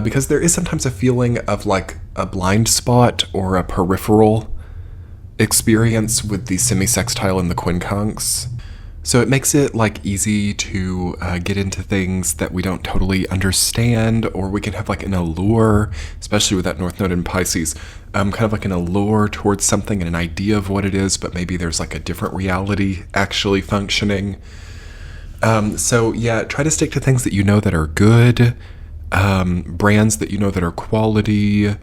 Because there is sometimes a feeling of like a blind spot or a peripheral experience with the semi-sextile and the quincunx. So it makes it like easy to get into things that we don't totally understand, or we can have like an allure, especially with that North Node in Pisces, kind of like an allure towards something and an idea of what it is, but maybe there's like a different reality actually functioning. So yeah, try to stick to things that you know that are good, brands that you know that are quality,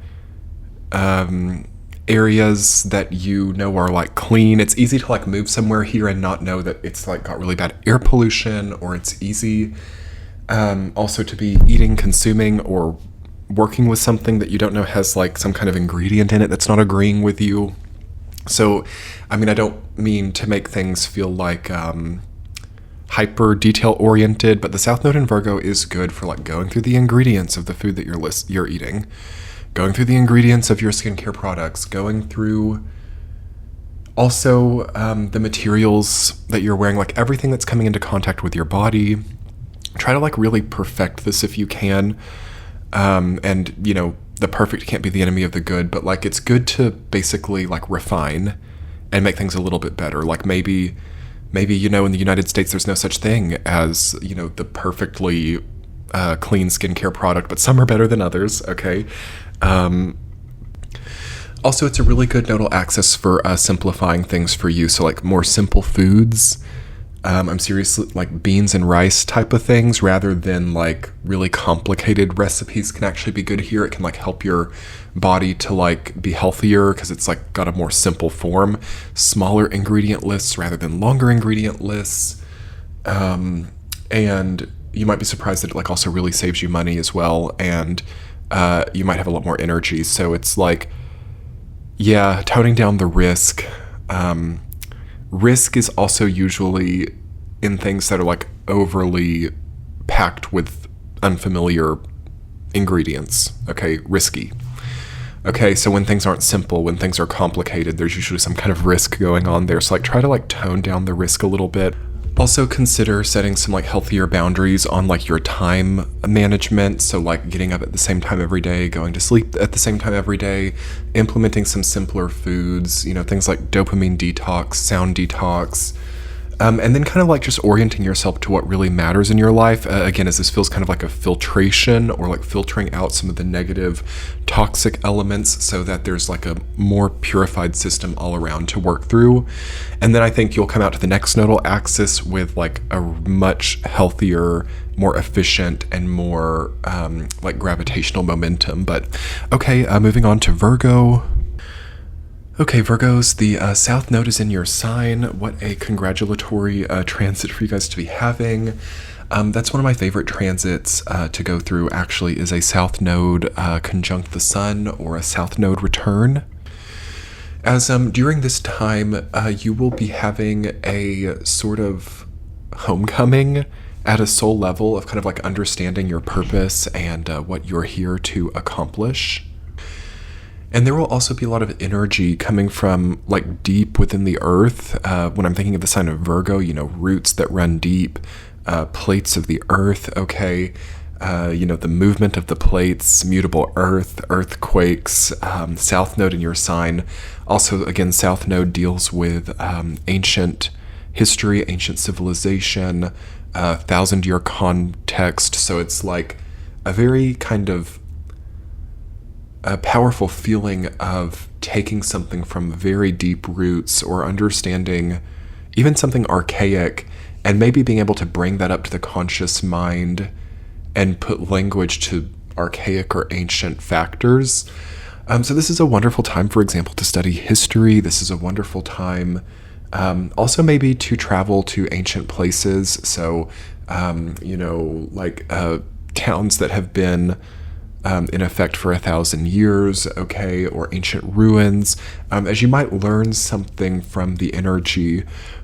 areas that you know are like clean. It's easy to like move somewhere here and not know that it's like got really bad air pollution, or it's easy also to be eating, consuming, or working with something that you don't know has like some kind of ingredient in it that's not agreeing with you. So, I mean, I don't mean to make things feel like hyper detail oriented, but the South Node in Virgo is good for like going through the ingredients of the food that you're eating, going through the ingredients of your skincare products, going through also the materials that you're wearing, like everything that's coming into contact with your body. Try to like really perfect this if you can. And you know, the perfect can't be the enemy of the good, but like it's good to basically like refine and make things a little bit better. Like maybe, you know, in the United States, there's no such thing as, you know, the perfectly clean skincare product, but some are better than others. Okay. Also, it's a really good nodal axis for simplifying things for you. So like more simple foods. I'm seriously like beans and rice type of things, rather than like really complicated recipes can actually be good here. It can like help your body to like be healthier because it's like got a more simple form, smaller ingredient lists rather than longer ingredient lists. And you might be surprised that it like also really saves you money as well. And you might have a lot more energy. So it's like, yeah, toning down the risk. Risk is also usually in things that are like overly packed with unfamiliar ingredients. Okay, risky. Okay, so when things aren't simple, when things are complicated, there's usually some kind of risk going on there. So like try to like tone down the risk a little bit. Also consider setting some like healthier boundaries on like your time management. So like getting up at the same time every day, going to sleep at the same time every day, implementing some simpler foods, you know, things like dopamine detox, sound detox, and then kind of like just orienting yourself to what really matters in your life. Again, as this feels kind of like a filtration, or like filtering out some of the negative toxic elements so that there's like a more purified system all around to work through. And then I think you'll come out to the next nodal axis with like a much healthier, more efficient, and more like gravitational momentum. But okay, moving on to Virgo. Okay, Virgos, the South Node is in your sign. What a congratulatory transit for you guys to be having. That's one of my favorite transits to go through, actually, is a South Node conjunct the Sun, or a South Node return. As during this time, you will be having a sort of homecoming at a soul level of kind of like understanding your purpose and what you're here to accomplish. And there will also be a lot of energy coming from like deep within the earth. When I'm thinking of the sign of Virgo, you know, roots that run deep, plates of the earth, okay. You know, the movement of the plates, mutable earth, earthquakes, South Node in your sign. Also, again, South Node deals with ancient history, ancient civilization, 1,000-year context. So it's like a very kind of a powerful feeling of taking something from very deep roots or understanding even something archaic and maybe being able to bring that up to the conscious mind and put language to archaic or ancient factors. So this is a wonderful time, for example, to study history. This is a wonderful time also maybe to travel to ancient places. So, towns that have been in effect for 1,000 years, okay, or ancient ruins, as you might learn something from the energy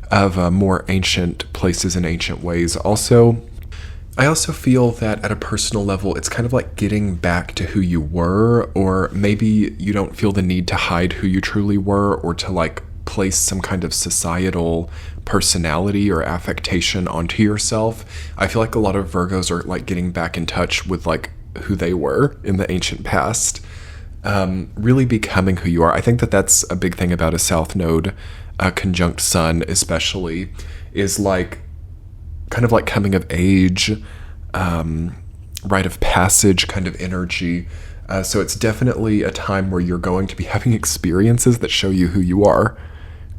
of more ancient places and ancient ways. I also feel that at a personal level, it's kind of like getting back to who you were, or maybe you don't feel the need to hide who you truly were or to like place some kind of societal personality or affectation onto yourself. I feel like a lot of Virgos are like getting back in touch with like who they were in the ancient past, really becoming who you are. I think that that's a big thing about a South Node conjunct Sun, especially, is like kind of like coming of age, rite of passage kind of energy. So it's definitely a time where you're going to be having experiences that show you who you are,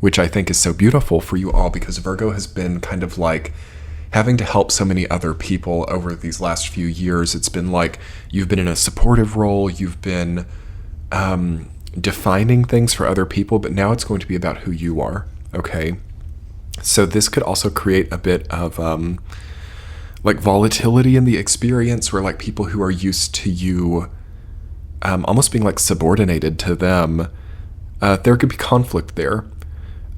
which I think is so beautiful for you all, because Virgo has been kind of like having to help so many other people over these last few years. It's been like you've been in a supportive role, you've been defining things for other people, but now it's going to be about who you are, okay? So this could also create a bit of like volatility in the experience, where like people who are used to you almost being like subordinated to them, there could be conflict there.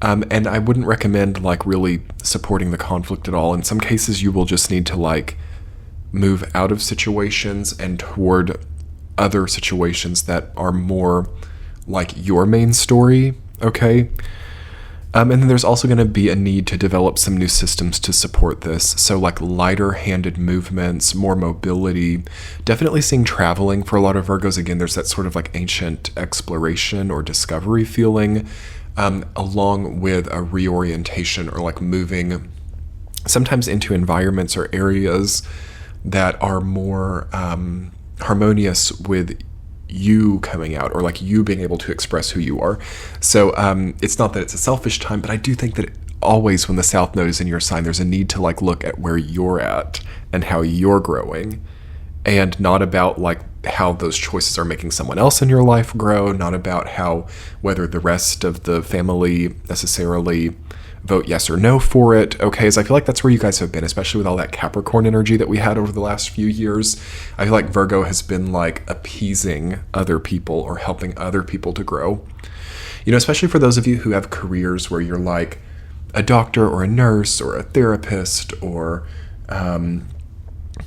And I wouldn't recommend like really supporting the conflict at all. In some cases, you will just need to like move out of situations and toward other situations that are more like your main story, okay? And then there's also going to be a need to develop some new systems to support this. So like lighter handed movements, more mobility, definitely seeing traveling for a lot of Virgos. Again, there's that sort of like ancient exploration or discovery feeling, along with a reorientation or like moving sometimes into environments or areas that are more harmonious with you coming out, or like you being able to express who you are. So it's not that it's a selfish time, but I do think that always when the South Node is in your sign, there's a need to like look at where you're at and how you're growing, and not about like how those choices are making someone else in your life grow, not about how whether the rest of the family necessarily vote yes or no for it, okay? As I feel like that's where you guys have been, especially with all that Capricorn energy that we had over the last few years. I feel like Virgo has been like appeasing other people or helping other people to grow. You know, especially for those of you who have careers where you're like a doctor or a nurse or a therapist or,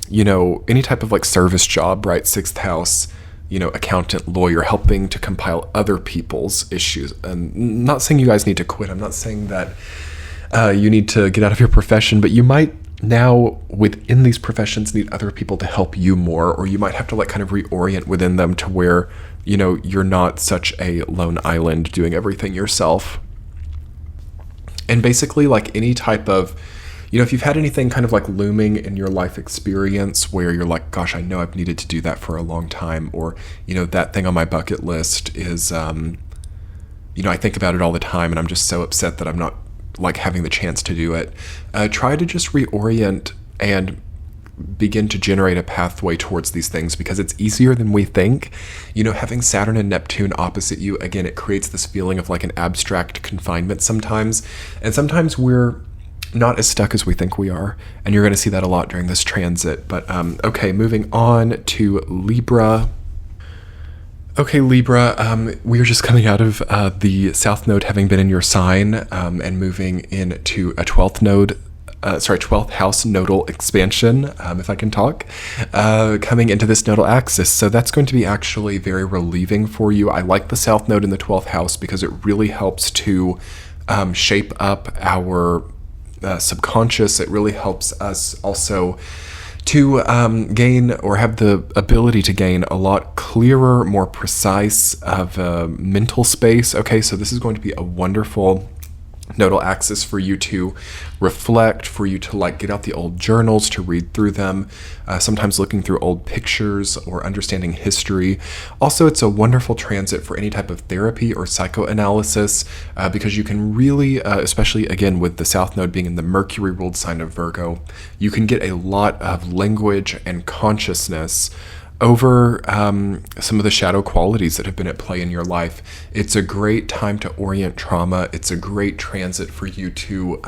you know, any type of like service job, right? Sixth house, you know, accountant, lawyer, helping to compile other people's issues. And not saying you guys need to quit. I'm not saying that you need to get out of your profession, but you might now within these professions need other people to help you more, or you might have to like kind of reorient within them to where, you know, you're not such a lone island doing everything yourself. And basically like any type of, you know, if you've had anything kind of like looming in your life experience where you're like, gosh, I know I've needed to do that for a long time, or, you know, that thing on my bucket list is, you know, I think about it all the time and I'm just so upset that I'm not like having the chance to do it. Try to just reorient and begin to generate a pathway towards these things, because it's easier than we think. You know, having Saturn and Neptune opposite you, again, it creates this feeling of like an abstract confinement sometimes. And sometimes we're not as stuck as we think we are. And you're going to see that a lot during this transit. But okay, moving on to Libra. Okay, Libra, we are just coming out of the South Node having been in your sign and moving into a 12th house nodal expansion, if I can talk, coming into this nodal axis. So that's going to be actually very relieving for you. I like the South Node in the 12th house because it really helps to shape up our subconscious. It really helps us also to gain or have the ability to gain a lot clearer, more precise of a mental space. Okay, so this is going to be a wonderful nodal axis for you to reflect, for you to like get out the old journals to read through them, sometimes looking through old pictures or understanding history. Also, it's a wonderful transit for any type of therapy or psychoanalysis, because you can really, especially again with the South Node being in the Mercury ruled sign of Virgo, you can get a lot of language and consciousness over some of the shadow qualities that have been at play in your life. It's a great time to orient trauma. It's a great transit for you to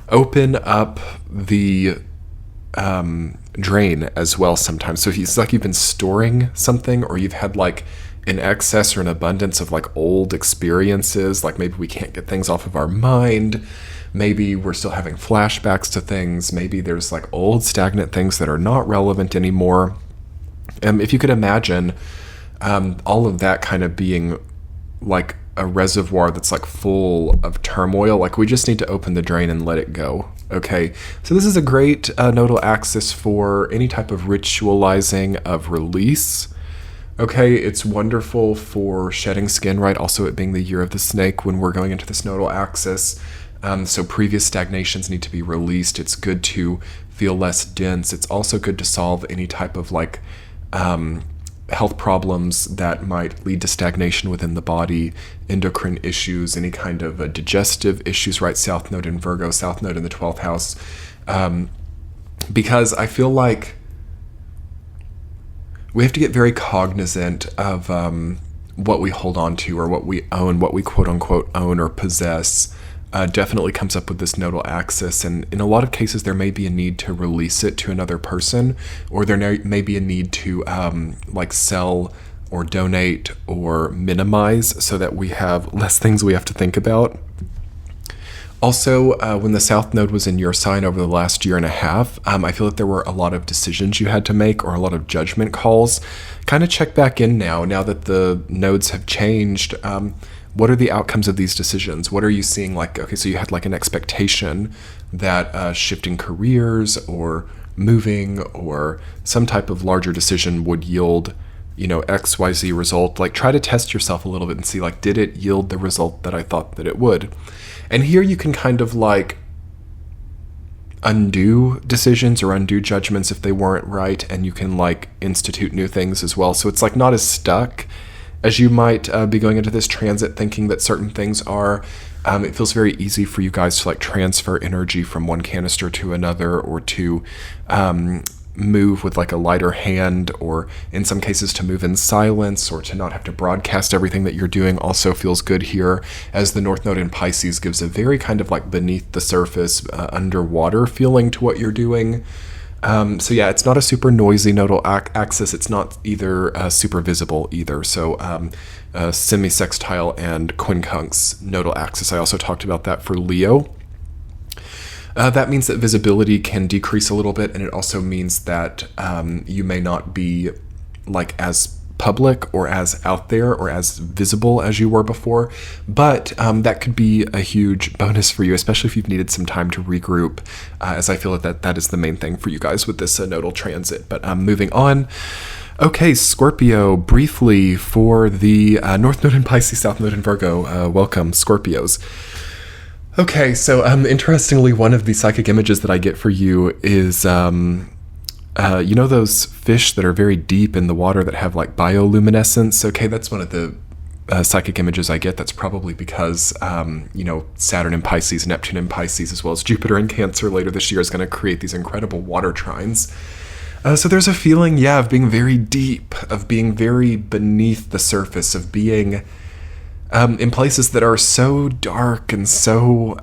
open up the drain as well sometimes. So if it's like you've been storing something, or you've had like an excess or an abundance of like old experiences, like maybe we can't get things off of our mind, maybe we're still having flashbacks to things, maybe there's like old stagnant things that are not relevant anymore. If you could imagine all of that kind of being like a reservoir that's like full of turmoil, like we just need to open the drain and let it go. Okay, so this is a great nodal axis for any type of ritualizing of release. Okay, it's wonderful for shedding skin, right? Also, it being the year of the snake when we're going into this nodal axis. So previous stagnations need to be released. It's good to feel less dense. It's also good to solve any type of like health problems that might lead to stagnation within the body, endocrine issues, any kind of digestive issues, right? South Node in Virgo, South Node in the 12th house. Because I feel like we have to get very cognizant of what we hold on to or what we own, what we quote unquote own or possess. Definitely comes up with this nodal axis, and in a lot of cases there may be a need to release it to another person, or there may be a need to like sell or donate or minimize so that we have less things we have to think about. Also, when the South Node was in your sign over the last year and a half, I feel like there were a lot of decisions you had to make or a lot of judgment calls. Kind of check back in now that the nodes have changed. What are the outcomes of these decisions? What are you seeing? Like, okay, so you had like an expectation that shifting careers or moving or some type of larger decision would yield, you know, XYZ result. Like, try to test yourself a little bit and see, like, did it yield the result that I thought that it would? And here you can kind of like undo decisions or undo judgments if they weren't right, and you can like institute new things as well. So it's like not as stuck as you might be going into this transit thinking that certain things are. It feels very easy for you guys to like transfer energy from one canister to another, or to move with like a lighter hand, or in some cases to move in silence, or to not have to broadcast everything that you're doing also feels good here, as the North Node in Pisces gives a very kind of like beneath the surface, underwater feeling to what you're doing. So yeah, it's not a super noisy nodal axis. It's not either super visible either. So semi-sextile and quincunx nodal axis. I also talked about that for Leo. That means that visibility can decrease a little bit, and it also means that you may not be like as public or as out there or as visible as you were before, but that could be a huge bonus for you, especially if you've needed some time to regroup, as I feel that is the main thing for you guys with this nodal transit. But moving on. Okay, Scorpio, briefly for the North Node in Pisces, South Node in Virgo. Welcome, Scorpios. Okay, so interestingly, one of the psychic images that I get for you is you know those fish that are very deep in the water that have like bioluminescence? Okay, that's one of the psychic images I get. That's probably because, you know, Saturn in Pisces, Neptune in Pisces, as well as Jupiter in Cancer later this year is going to create these incredible water trines. So there's a feeling, yeah, of being very deep, of being very beneath the surface, of being in places that are so dark and so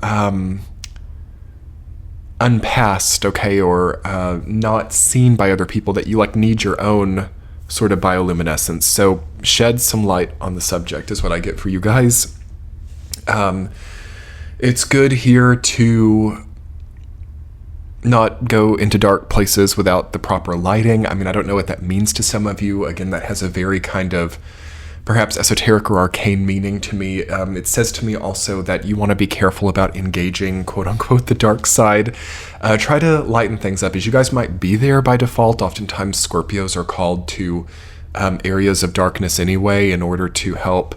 unpassed, okay, or not seen by other people, that you like need your own sort of bioluminescence. So shed some light on the subject is what I get for you guys. It's good here to not go into dark places without the proper lighting. I mean, I don't know what that means to some of you. Again, that has a very kind of perhaps esoteric or arcane meaning to me. It says to me also that you want to be careful about engaging, quote unquote, the dark side. Try to lighten things up, as you guys might be there by default. Oftentimes Scorpios are called to areas of darkness anyway in order to help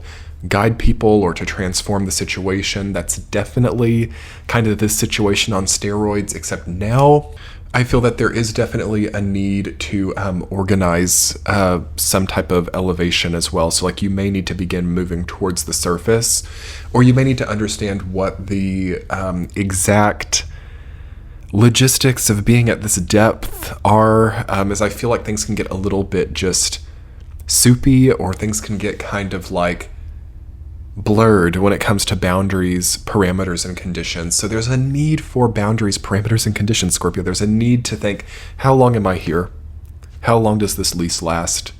guide people or to transform the situation. That's definitely kind of this situation on steroids, except now I feel that there is definitely a need to organize some type of elevation as well. So like you may need to begin moving towards the surface, or you may need to understand what the exact logistics of being at this depth are, as I feel like things can get a little bit just soupy, or things can get kind of like blurred when it comes to boundaries, parameters, and conditions. So there's a need for boundaries, parameters, and conditions, Scorpio. There's a need to think, how long am I here? How long does this lease last?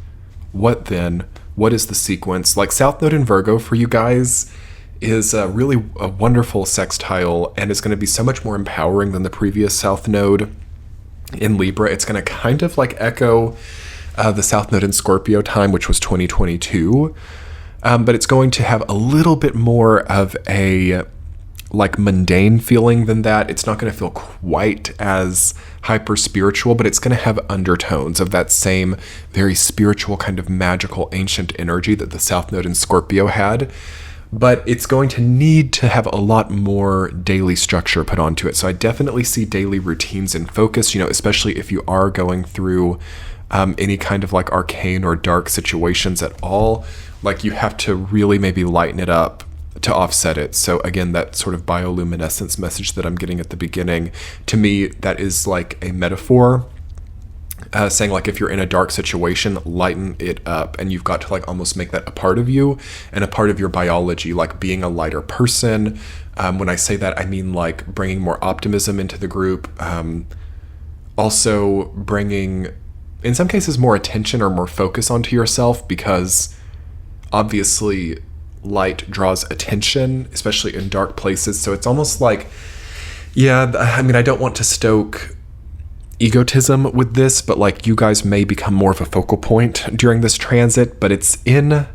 What then? What is the sequence? Like South Node in Virgo for you guys is really a wonderful sextile, and is going to be so much more empowering than the previous South Node in Libra. It's going to kind of like echo the South Node in Scorpio time, which was 2022. But it's going to have a little bit more of a like mundane feeling than that. It's not going to feel quite as hyper spiritual, but it's going to have undertones of that same very spiritual kind of magical ancient energy that the South Node in Scorpio had. But it's going to need to have a lot more daily structure put onto it. So I definitely see daily routines in focus, especially if you are going through any kind of like arcane or dark situations at all. Like you have to really maybe lighten it up to offset it. So again, that sort of bioluminescence message that I'm getting at the beginning, to me, that is like a metaphor saying like if you're in a dark situation, lighten it up, and you've got to like almost make that a part of you and a part of your biology, like being a lighter person. When I say that, I mean like bringing more optimism into the group, also bringing, in some cases, more attention or more focus onto yourself, because obviously light draws attention, especially in dark places. So it's almost like, I don't want to stoke egotism with this, but like you guys may become more of a focal point during this transit, but it's in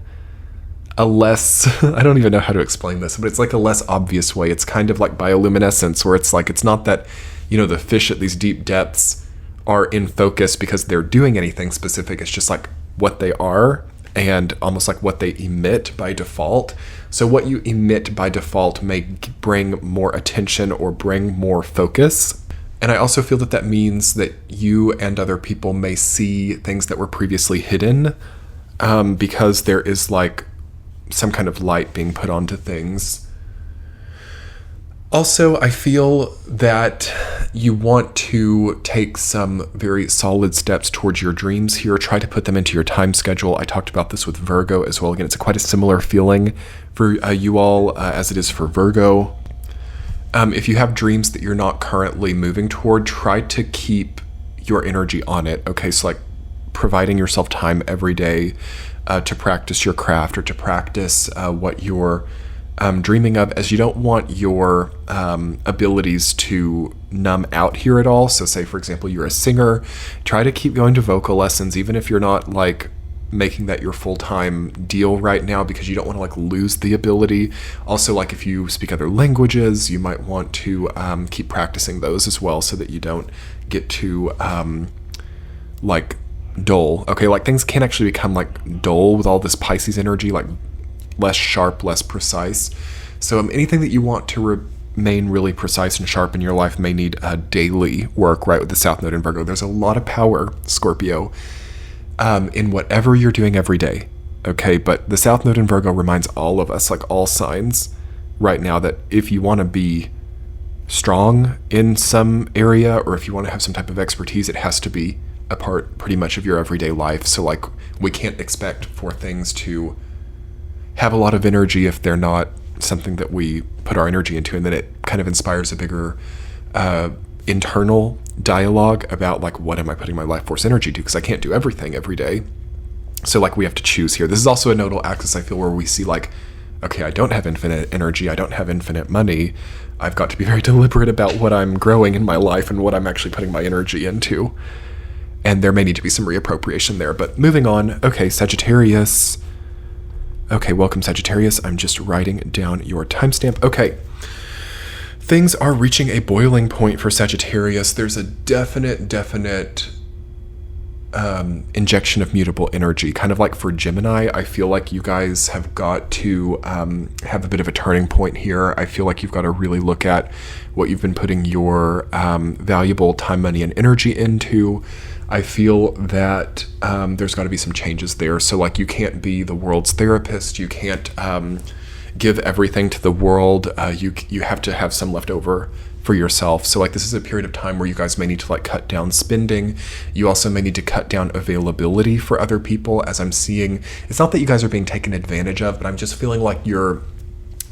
a less, I don't even know how to explain this, but it's like a less obvious way. It's kind of like bioluminescence, where it's like, it's not that, the fish at these deep depths are in focus because they're doing anything specific. It's just like what they are, and almost like what they emit by default. So what you emit by default may bring more attention or bring more focus. And I also feel that means that you and other people may see things that were previously hidden, because there is like some kind of light being put onto things. Also, I feel that you want to take some very solid steps towards your dreams here. Try to put them into your time schedule. I talked about this with Virgo as well. Again, it's quite a similar feeling for you all as it is for Virgo. If you have dreams that you're not currently moving toward, try to keep your energy on it. Okay, so like providing yourself time every day to practice your craft, or to practice what you're dreaming of, as you don't want your abilities to numb out here at all. So say, for example, you're a singer, try to keep going to vocal lessons, even if you're not like making that your full-time deal right now, because you don't want to like lose the ability. Also, like if you speak other languages, you might want to keep practicing those as well, so that you don't get too like dull. Okay, like things can actually become like dull with all this Pisces energy, like less sharp, less precise. So anything that you want to remain really precise and sharp in your life may need daily work, right, with the South Node in Virgo. There's a lot of power, Scorpio, in whatever you're doing every day. Okay, but the South Node in Virgo reminds all of us, like all signs right now, that if you want to be strong in some area, or if you want to have some type of expertise, it has to be a part pretty much of your everyday life. So like we can't expect for things to have a lot of energy if they're not something that we put our energy into, and then it kind of inspires a bigger internal dialogue about like, what am I putting my life force energy to? Because I can't do everything every day. So like we have to choose here. This is also a nodal axis, I feel, where we see like, okay, I don't have infinite energy, I don't have infinite money. I've got to be very deliberate about what I'm growing in my life and what I'm actually putting my energy into. And there may need to be some reappropriation there. But moving on, okay, Sagittarius. Okay, welcome Sagittarius. I'm just writing down your timestamp. Okay. Things are reaching a boiling point for Sagittarius. There's a definite injection of mutable energy. Kind of like for Gemini, I feel like you guys have got to have a bit of a turning point here. I feel like you've got to really look at what you've been putting your valuable time, money, and energy into. I feel that there's got to be some changes there. So like you can't be the world's therapist. You can't give everything to the world. You have to have some left over for yourself. So like this is a period of time where you guys may need to like cut down spending. You also may need to cut down availability for other people. As I'm seeing, it's not that you guys are being taken advantage of, but I'm just feeling like you're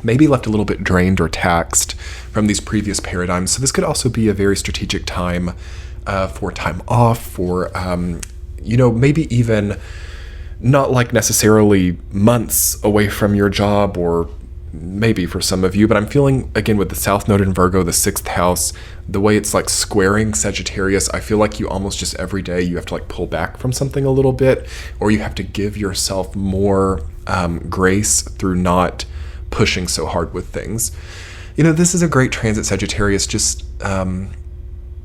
maybe left a little bit drained or taxed from these previous paradigms. So this could also be a very strategic time for time off, for maybe even not like necessarily months away from your job, or maybe for some of you, but I'm feeling again with the South Node in Virgo, the 6th house, the way it's like squaring Sagittarius, I feel like you almost just every day you have to like pull back from something a little bit, or you have to give yourself more grace through not pushing so hard with things. This is a great transit, Sagittarius, just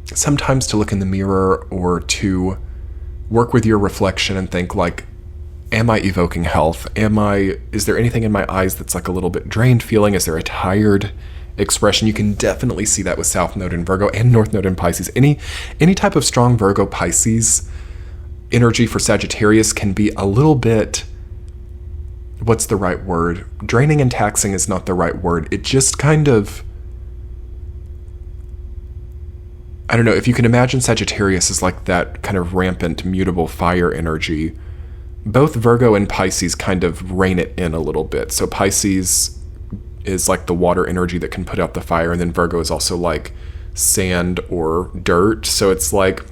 sometimes to look in the mirror or to work with your reflection and think like, am I evoking health? Is there anything in my eyes that's like a little bit drained feeling? Is there a tired expression? You can definitely see that with South Node in Virgo and North Node in Pisces. Any type of strong Virgo Pisces energy for Sagittarius can be a little bit, what's the right word? Draining and taxing is not the right word. It just kind of, I don't know, if you can imagine Sagittarius as like that kind of rampant, mutable fire energy, both Virgo and Pisces kind of rein it in a little bit. So Pisces is like the water energy that can put out the fire, and then Virgo is also like sand or dirt. So it's like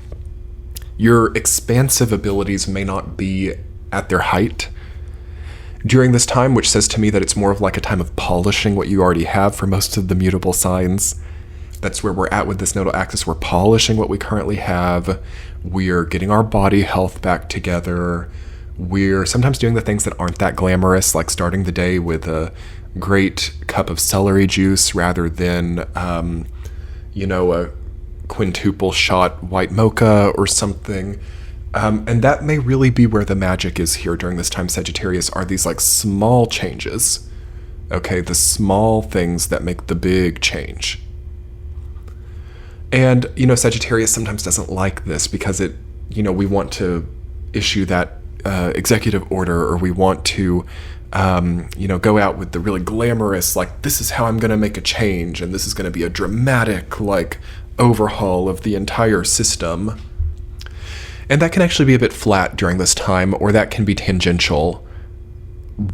your expansive abilities may not be at their height during this time, which says to me that it's more of like a time of polishing what you already have for most of the mutable signs. That's where we're at with this nodal axis. We're polishing what we currently have. We're getting our body health back together. We're sometimes doing the things that aren't that glamorous, like starting the day with a great cup of celery juice rather than, a quintuple shot white mocha or something. And that may really be where the magic is here during this time, Sagittarius, are these like small changes. Okay, the small things that make the big change. And, Sagittarius sometimes doesn't like this because we want to issue that executive order, or we want to, go out with the really glamorous, like, this is how I'm going to make a change, and this is going to be a dramatic, like, overhaul of the entire system. And that can actually be a bit flat during this time, or that can be tangential,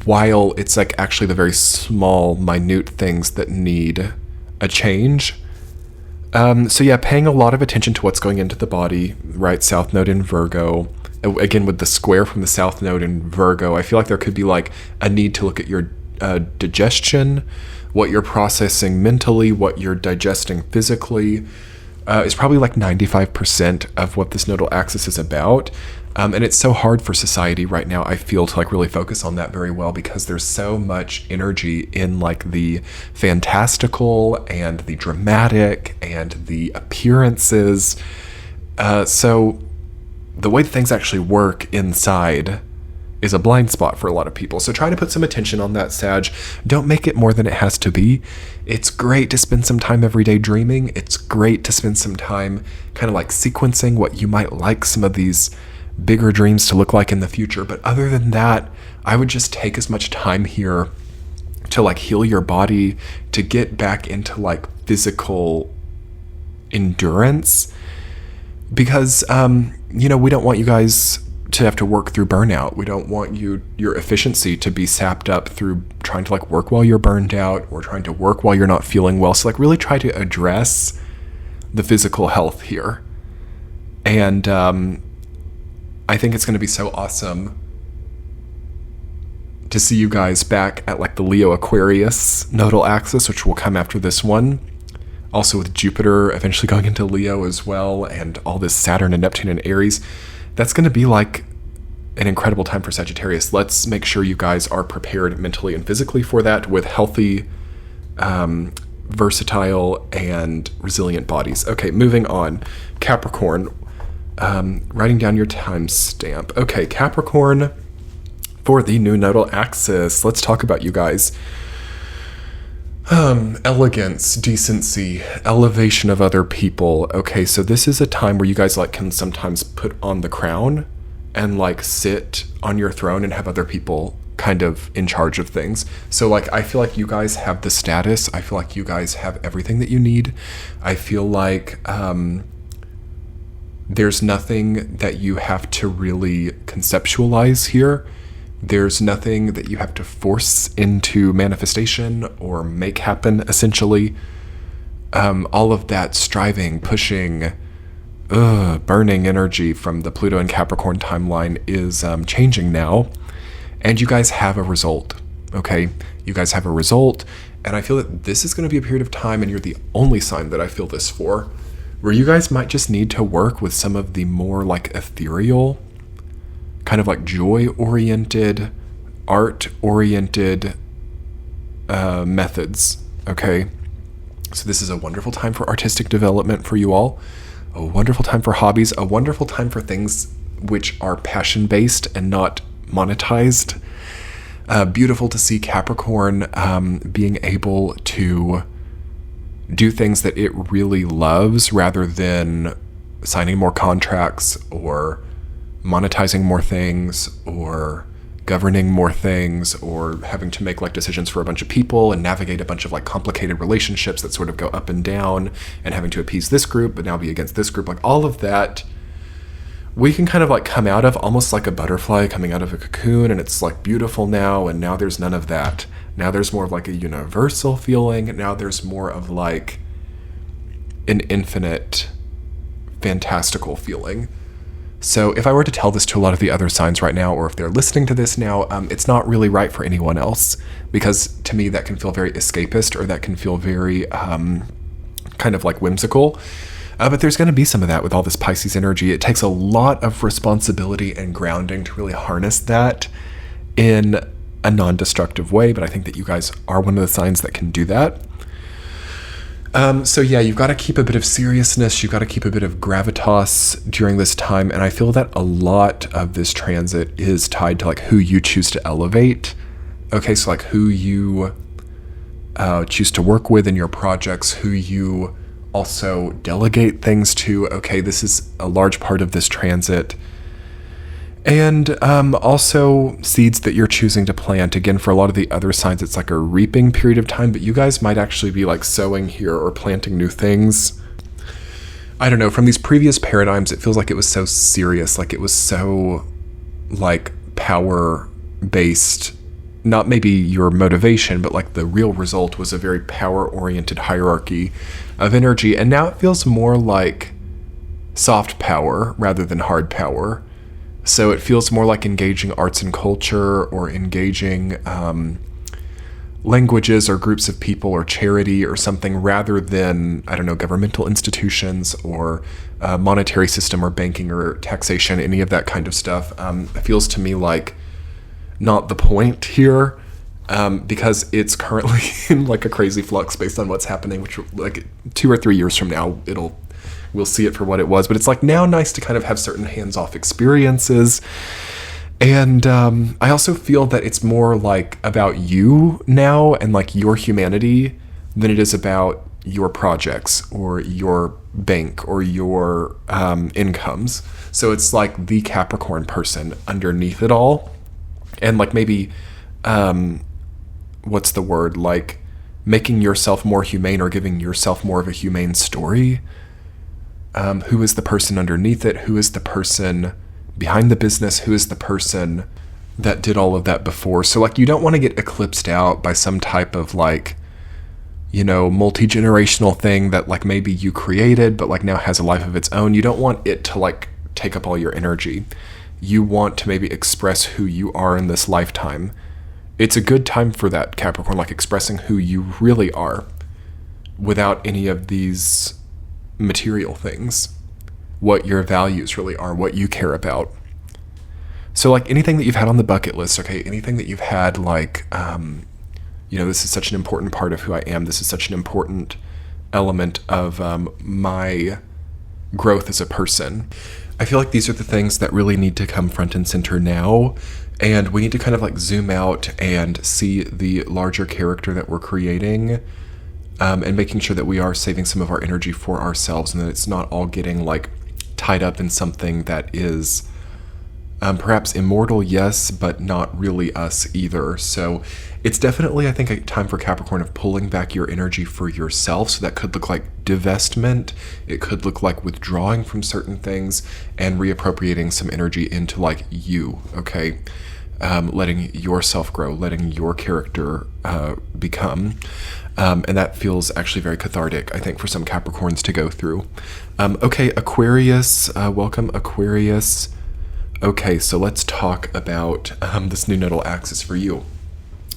while it's like actually the very small, minute things that need a change. So yeah, paying a lot of attention to what's going into the body, right? South Node in Virgo. Again, with the square from the South Node in Virgo, I feel like there could be like a need to look at your digestion, what you're processing mentally, what you're digesting physically. Is probably like 95% of what this nodal axis is about. And it's so hard for society right now, I feel, to like really focus on that very well, because there's so much energy in like the fantastical and the dramatic and the appearances. So the way that things actually work inside is a blind spot for a lot of people. So try to put some attention on that, Sag. Don't make it more than it has to be. It's great to spend some time every day dreaming. It's great to spend some time kind of like sequencing what you might like some of these bigger dreams to look like in the future. But other than that, I would just take as much time here to like heal your body, to get back into like physical endurance, because, we don't want you guys to have to work through burnout. We don't want your efficiency to be sapped up through trying to like work while you're burned out, or trying to work while you're not feeling well. So like really try to address the physical health here. And I think it's going to be so awesome to see you guys back at like the Leo Aquarius nodal axis, which will come after this one. Also with Jupiter eventually going into Leo as well, and all this Saturn and Neptune and Aries. That's going to be like an incredible time for Sagittarius. Let's make sure you guys are prepared mentally and physically for that, with healthy, versatile, and resilient bodies. Okay, moving on. Capricorn. Writing down your timestamp. Okay, Capricorn, for the new nodal axis, let's talk about you guys. Elegance, decency, elevation of other people. Okay, so this is a time where you guys like can sometimes put on the crown and like sit on your throne and have other people kind of in charge of things. So like I feel like you guys have the status. I feel like you guys have everything that you need. I feel like there's nothing that you have to really conceptualize here. There's nothing that you have to force into manifestation or make happen, essentially. All of that striving, pushing, burning energy from the Pluto and Capricorn timeline is changing now. And you guys have a result, okay? You guys have a result. And I feel that this is going to be a period of time, and you're the only sign that I feel this for, where you guys might just need to work with some of the more like ethereal, kind of like joy-oriented, art-oriented methods, okay? So this is a wonderful time for artistic development for you all, a wonderful time for hobbies, a wonderful time for things which are passion-based and not monetized. Beautiful to see Capricorn being able to do things that it really loves rather than signing more contracts or monetizing more things or governing more things or having to make like decisions for a bunch of people and navigate a bunch of like complicated relationships that sort of go up and down and having to appease this group but now be against this group. Like all of that we can kind of like come out of almost like a butterfly coming out of a cocoon, and it's like beautiful now, and now there's none of that. Now there's more of like a universal feeling. Now there's more of like an infinite fantastical feeling. So if I were to tell this to a lot of the other signs right now, or if they're listening to this now, it's not really right for anyone else, because to me that can feel very escapist, or that can feel very kind of like whimsical. But there's going to be some of that with all this Pisces energy. It takes a lot of responsibility and grounding to really harness that in a non-destructive way, but I think that you guys are one of the signs that can do that. So yeah, you've got to keep a bit of seriousness, you've got to keep a bit of gravitas during this time, and I feel that a lot of this transit is tied to like who you choose to elevate. Okay, so like who you choose to work with in your projects, who you also delegate things to. Okay, this is a large part of this transit. And also seeds that you're choosing to plant. Again, for a lot of the other signs, it's like a reaping period of time, but you guys might actually be like sowing here or planting new things. I don't know, from these previous paradigms, it feels like it was so serious, like it was so like power-based. Not maybe your motivation, but like the real result was a very power-oriented hierarchy of energy. And now it feels more like soft power rather than hard power. So it feels more like engaging arts and culture, or engaging languages or groups of people or charity or something, rather than, I don't know, governmental institutions or monetary system or banking or taxation, any of that kind of stuff. It feels to me like not the point here, because it's currently in like a crazy flux based on what's happening, which like 2 or 3 years from now, we'll see it for what it was. But it's like now nice to kind of have certain hands-off experiences. And I also feel that it's more like about you now and like your humanity than it is about your projects or your bank or your incomes. So it's like the Capricorn person underneath it all. And like maybe, what's the word? Like making yourself more humane or giving yourself more of a humane story. Who is the person underneath it? Who is the person behind the business? Who is the person that did all of that before? So like you don't want to get eclipsed out by some type of like, you know, multi-generational thing that like maybe you created but like now has a life of its own. You don't want it to like take up all your energy. You want to maybe express who you are in this lifetime. It's a good time for that, Capricorn, like expressing who you really are without any of these material things, what your values really are, what you care about. So like anything that you've had on the bucket list, okay, anything that you've had like, you know, this is such an important part of who I am. This is such an important element of my growth as a person. I feel like these are the things that really need to come front and center now. And we need to kind of like zoom out and see the larger character that we're creating, and making sure that we are saving some of our energy for ourselves and that it's not all getting like tied up in something that is perhaps immortal, yes, but not really us either. So it's definitely, I think, a time for Capricorn of pulling back your energy for yourself. So that could look like divestment. It could look like withdrawing from certain things and reappropriating some energy into like you, okay? Letting yourself grow, letting your character become. And that feels actually very cathartic, I think, for some Capricorns to go through. Okay, Aquarius, welcome, Aquarius. Okay, so let's talk about this new nodal axis for you.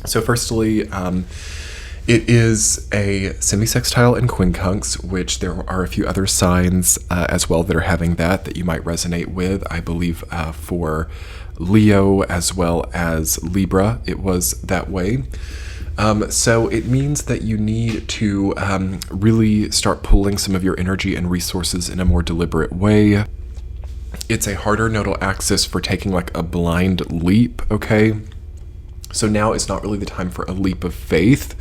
So firstly, it is a semi-sextile in quincunx, which there are a few other signs as well that are having that you might resonate with. I believe for Leo as well as Libra, it was that way. So it means that you need to really start pulling some of your energy and resources in a more deliberate way. It's a harder nodal axis for taking like a blind leap, okay? So now is not really the time for a leap of faith.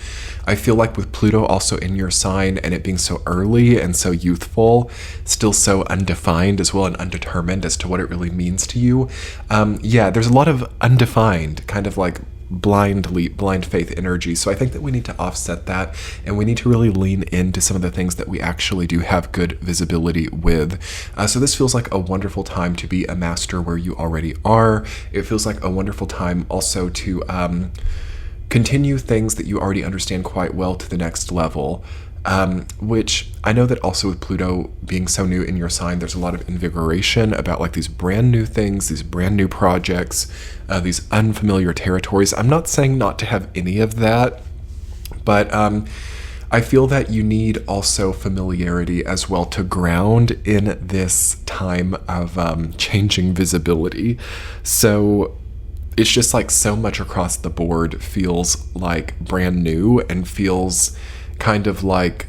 I feel like with Pluto also in your sign and it being so early and so youthful, still so undefined as well and undetermined as to what it really means to you. Yeah, there's a lot of undefined kind of like blind leap, blind faith energy. So I think that we need to offset that and we need to really lean into some of the things that we actually do have good visibility with. So this feels like a wonderful time to be a master where you already are. It feels like a wonderful time also to continue things that you already understand quite well to the next level. Which I know that also with Pluto being so new in your sign, there's a lot of invigoration about like these brand new things, these brand new projects, these unfamiliar territories. I'm not saying not to have any of that, but I feel that you need also familiarity as well to ground in this time of changing visibility. So it's just like so much across the board feels like brand new and feels kind of like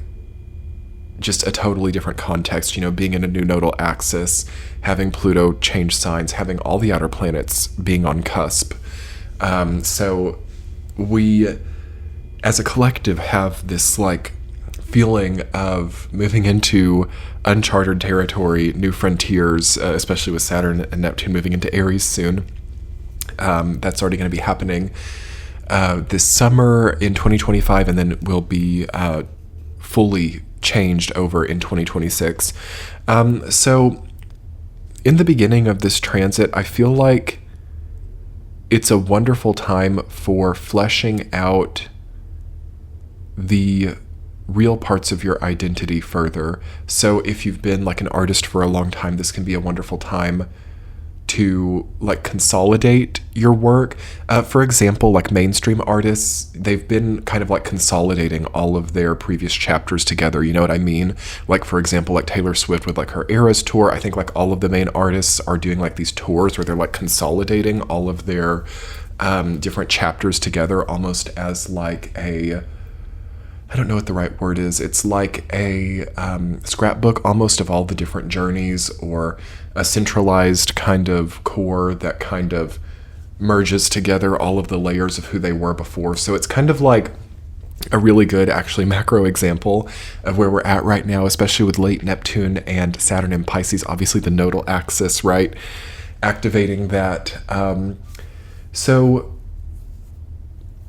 just a totally different context, you know, being in a new nodal axis, having Pluto change signs, having all the outer planets being on cusp. So we, as a collective, have this like feeling of moving into uncharted territory, new frontiers, especially with Saturn and Neptune moving into Aries soon. That's already going to be happening this summer in 2025, and then will be fully changed over in 2026. So in the beginning of this transit, I feel like it's a wonderful time for fleshing out the real parts of your identity further. So if you've been like an artist for a long time, this can be a wonderful time to like consolidate your work. For example, like mainstream artists, they've been kind of like consolidating all of their previous chapters together. You know what I mean? Like, for example, like Taylor Swift with like her Eras tour. I think like all of the main artists are doing like these tours where they're like consolidating all of their different chapters together, almost as like a, I don't know what the right word is. It's like a scrapbook almost of all the different journeys, or a centralized kind of core that kind of merges together all of the layers of who they were before. So it's kind of like a really good, actually, macro example of where we're at right now, especially with late Neptune and Saturn in Pisces, obviously the nodal axis, right? Activating that. So,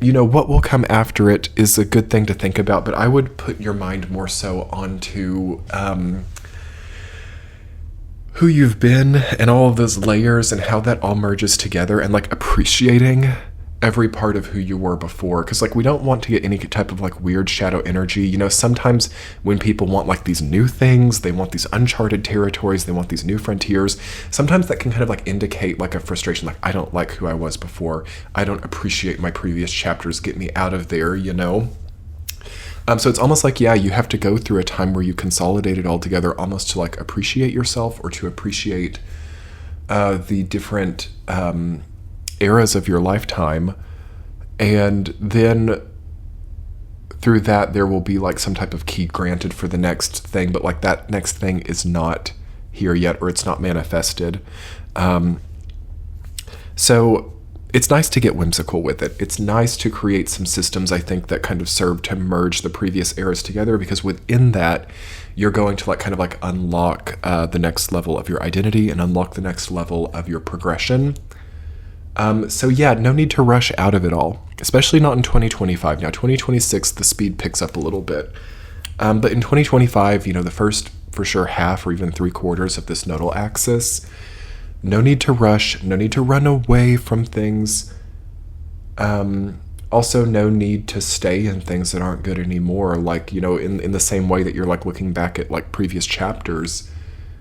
you know, what will come after it is a good thing to think about, but I would put your mind more so onto who you've been and all of those layers and how that all merges together, and like appreciating every part of who you were before. Because like we don't want to get any type of like weird shadow energy. You know, sometimes when people want like these new things, they want these uncharted territories, they want these new frontiers, sometimes that can kind of like indicate like a frustration, like I don't like who I was before, I don't appreciate my previous chapters, get me out of there, you know. So it's almost like, yeah, you have to go through a time where you consolidate it all together, almost to like appreciate yourself, or to appreciate the different eras of your lifetime. And then through that, there will be like some type of key granted for the next thing, but like that next thing is not here yet, or it's not manifested. So it's nice to get whimsical with it. It's nice to create some systems, I think, that kind of serve to merge the previous eras together, because within that, you're going to kind of unlock the next level of your identity and unlock the next level of your progression. So yeah, no need to rush out of it all, especially not in 2025. Now, 2026, the speed picks up a little bit. But in 2025, the first, for sure, half or even 3/4 of this nodal axis, no need to rush, no need to run away from things. Also, no need to stay in things that aren't good anymore. In the same way that you're looking back at previous chapters,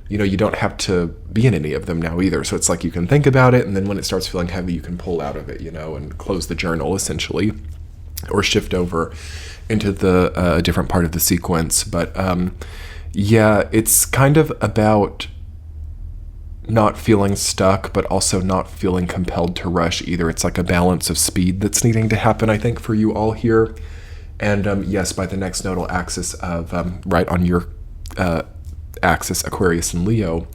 you don't have to be in any of them now either. So it's you can think about it, and then when it starts feeling heavy, you can pull out of it, and close the journal essentially, or shift over into the different part of the sequence. But yeah, it's kind of about not feeling stuck, but also not feeling compelled to rush either. It's a balance of speed that's needing to happen, I think, for you all here. And yes, by the next nodal axis of right on your axis, Aquarius and Leo,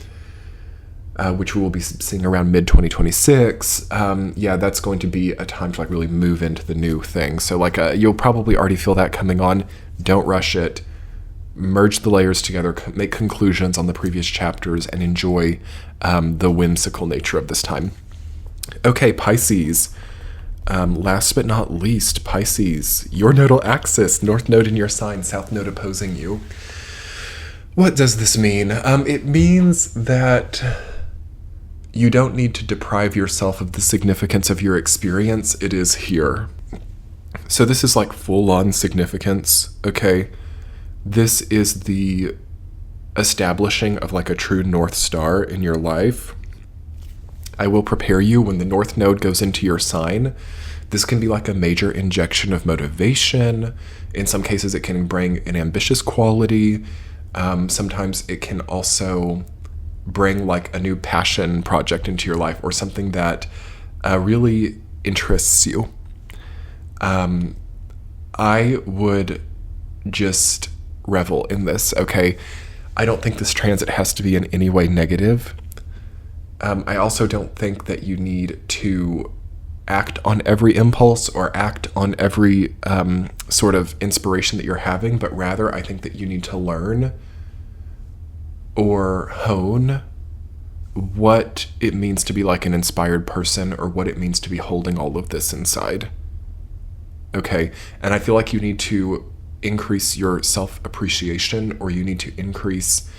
which we will be seeing around mid-2026, yeah, that's going to be a time to really move into the new thing. So you'll probably already feel that coming on. Don't rush it. Merge the layers together, make conclusions on the previous chapters, and enjoy the whimsical nature of this time. Okay, Pisces. Last but not least, Pisces, your nodal axis, north node in your sign, south node opposing you. What does this mean? It means that you don't need to deprive yourself of the significance of your experience. It is here. So this is full-on significance, okay? This is the establishing of a true North Star in your life. I will prepare you when the North Node goes into your sign. This can be a major injection of motivation. In some cases, it can bring an ambitious quality. Sometimes it can also bring a new passion project into your life, or something that really interests you. I would just revel in this, okay? I don't think this transit has to be in any way negative. I also don't think that you need to act on every impulse or act on every sort of inspiration that you're having, but rather I think that you need to learn or hone what it means to be an inspired person, or what it means to be holding all of this inside. Okay, and I feel you need to increase your self-appreciation, or you need to increase,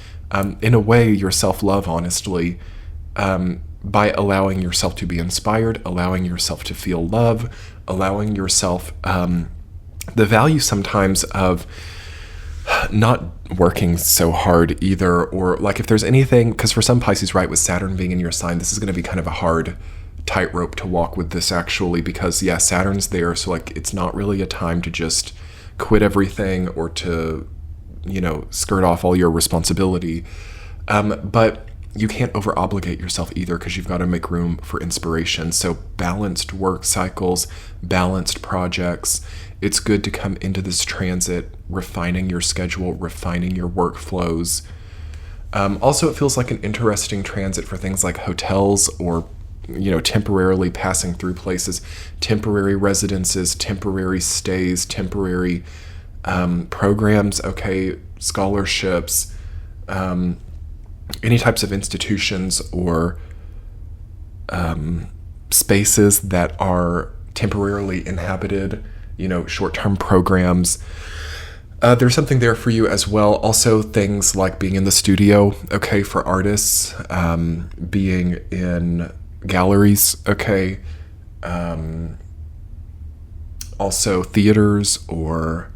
in a way, your self-love, honestly, by allowing yourself to be inspired, allowing yourself to feel love, allowing yourself the value sometimes of not working so hard either, or if there's anything, because for some Pisces, right, with Saturn being in your sign, this is going to be kind of a hard tightrope to walk with this, actually, because yeah, Saturn's there, so it's not really a time to just quit everything or to skirt off all your responsibility, but you can't over obligate yourself either, because you've got to make room for inspiration. So balanced work cycles, balanced projects. It's good to come into this transit refining your schedule, refining your workflows. Also, it feels like an interesting transit for things like hotels, or temporarily passing through places, temporary residences, temporary stays, temporary programs, okay, scholarships, any types of institutions or spaces that are temporarily inhabited, short-term programs. There's something there for you as well. Also, things like being in the studio, okay, for artists, being in galleries, okay, also theaters, or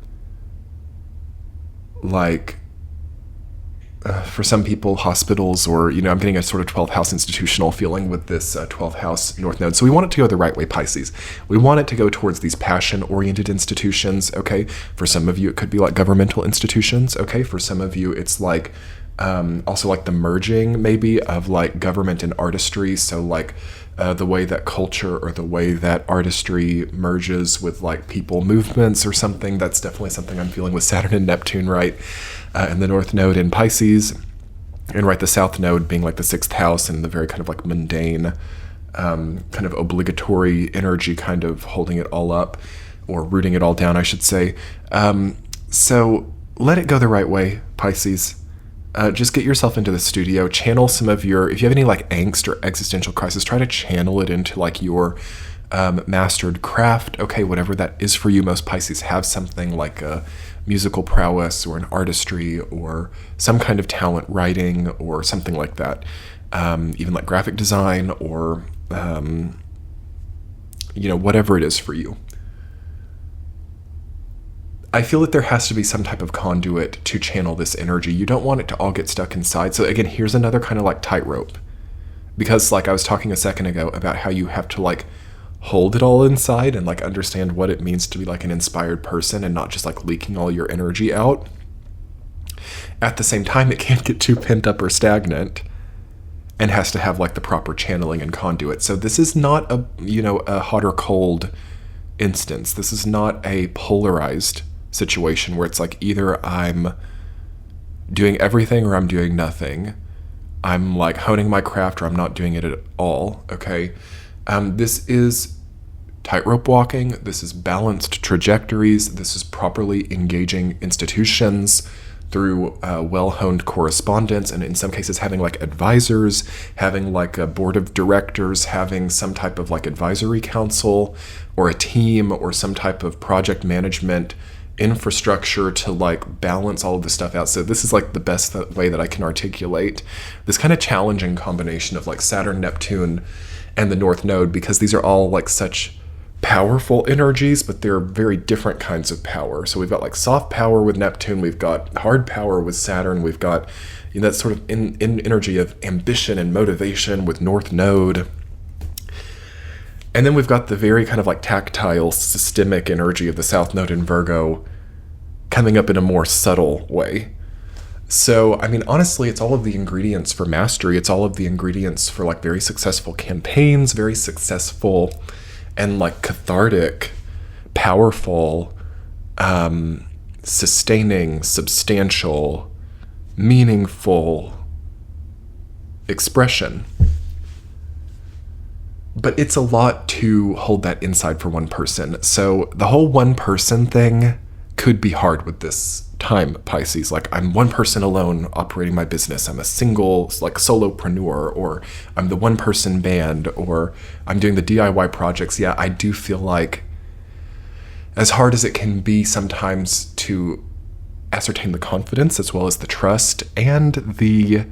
for some people, hospitals, or I'm getting a sort of 12th house institutional feeling with this 12th house North Node. So we want it to go the right way, Pisces. We want it to go towards these passion-oriented institutions, okay? For some of you, it could be governmental institutions, okay? For some of you, it's also the merging, maybe, of government and artistry. So the way that culture, or the way that artistry merges with people movements or something. That's definitely something I'm feeling with Saturn and Neptune, right? And the North Node in Pisces. And right, the South Node being like the 6th house and the very kind of like mundane, kind of obligatory energy, kind of holding it all up, or rooting it all down, I should say. So let it go the right way, Pisces. Just get yourself into the studio, channel some of your, if you have any like angst or existential crisis, try to channel it into like your mastered craft. Okay, whatever that is for you. Most Pisces have something like a musical prowess or an artistry or some kind of talent, writing or something like that. Even like graphic design or, whatever it is for you. I feel that there has to be some type of conduit to channel this energy. You don't want it to all get stuck inside. So again, here's another kind of like tightrope. Because like I was talking a second ago about how you have to like hold it all inside and like understand what it means to be like an inspired person and not just like leaking all your energy out. At the same time, it can't get too pent up or stagnant and has to have like the proper channeling and conduit. So this is not a hot or cold instance. This is not a polarized situation where it's like either I'm doing everything or I'm doing nothing. I'm like honing my craft or I'm not doing it at all. Okay. This is tightrope walking. This is balanced trajectories. This is properly engaging institutions through well-honed correspondence, and in some cases having like advisors, having like a board of directors, having some type of like advisory council or a team or some type of project management infrastructure to like balance all of this stuff out. So this is like the best way that I can articulate this kind of challenging combination of like Saturn, Neptune, and the North Node, because these are all like such powerful energies, but they're very different kinds of power. So we've got like soft power with Neptune, we've got hard power with Saturn, we've got that sort of in energy of ambition and motivation with North Node. And then we've got the very kind of like tactile, systemic energy of the South Node in Virgo coming up in a more subtle way. So, I mean, honestly, it's all of the ingredients for mastery. It's all of the ingredients for like very successful campaigns, very successful and like cathartic, powerful, sustaining, substantial, meaningful expression. But it's a lot to hold that inside for one person. So the whole one person thing could be hard with this time, Pisces. Like, I'm one person alone operating my business. I'm a single, like, solopreneur, or I'm the one person band, or I'm doing the DIY projects. Yeah, I do feel like, as hard as it can be sometimes to ascertain the confidence as well as the trust and the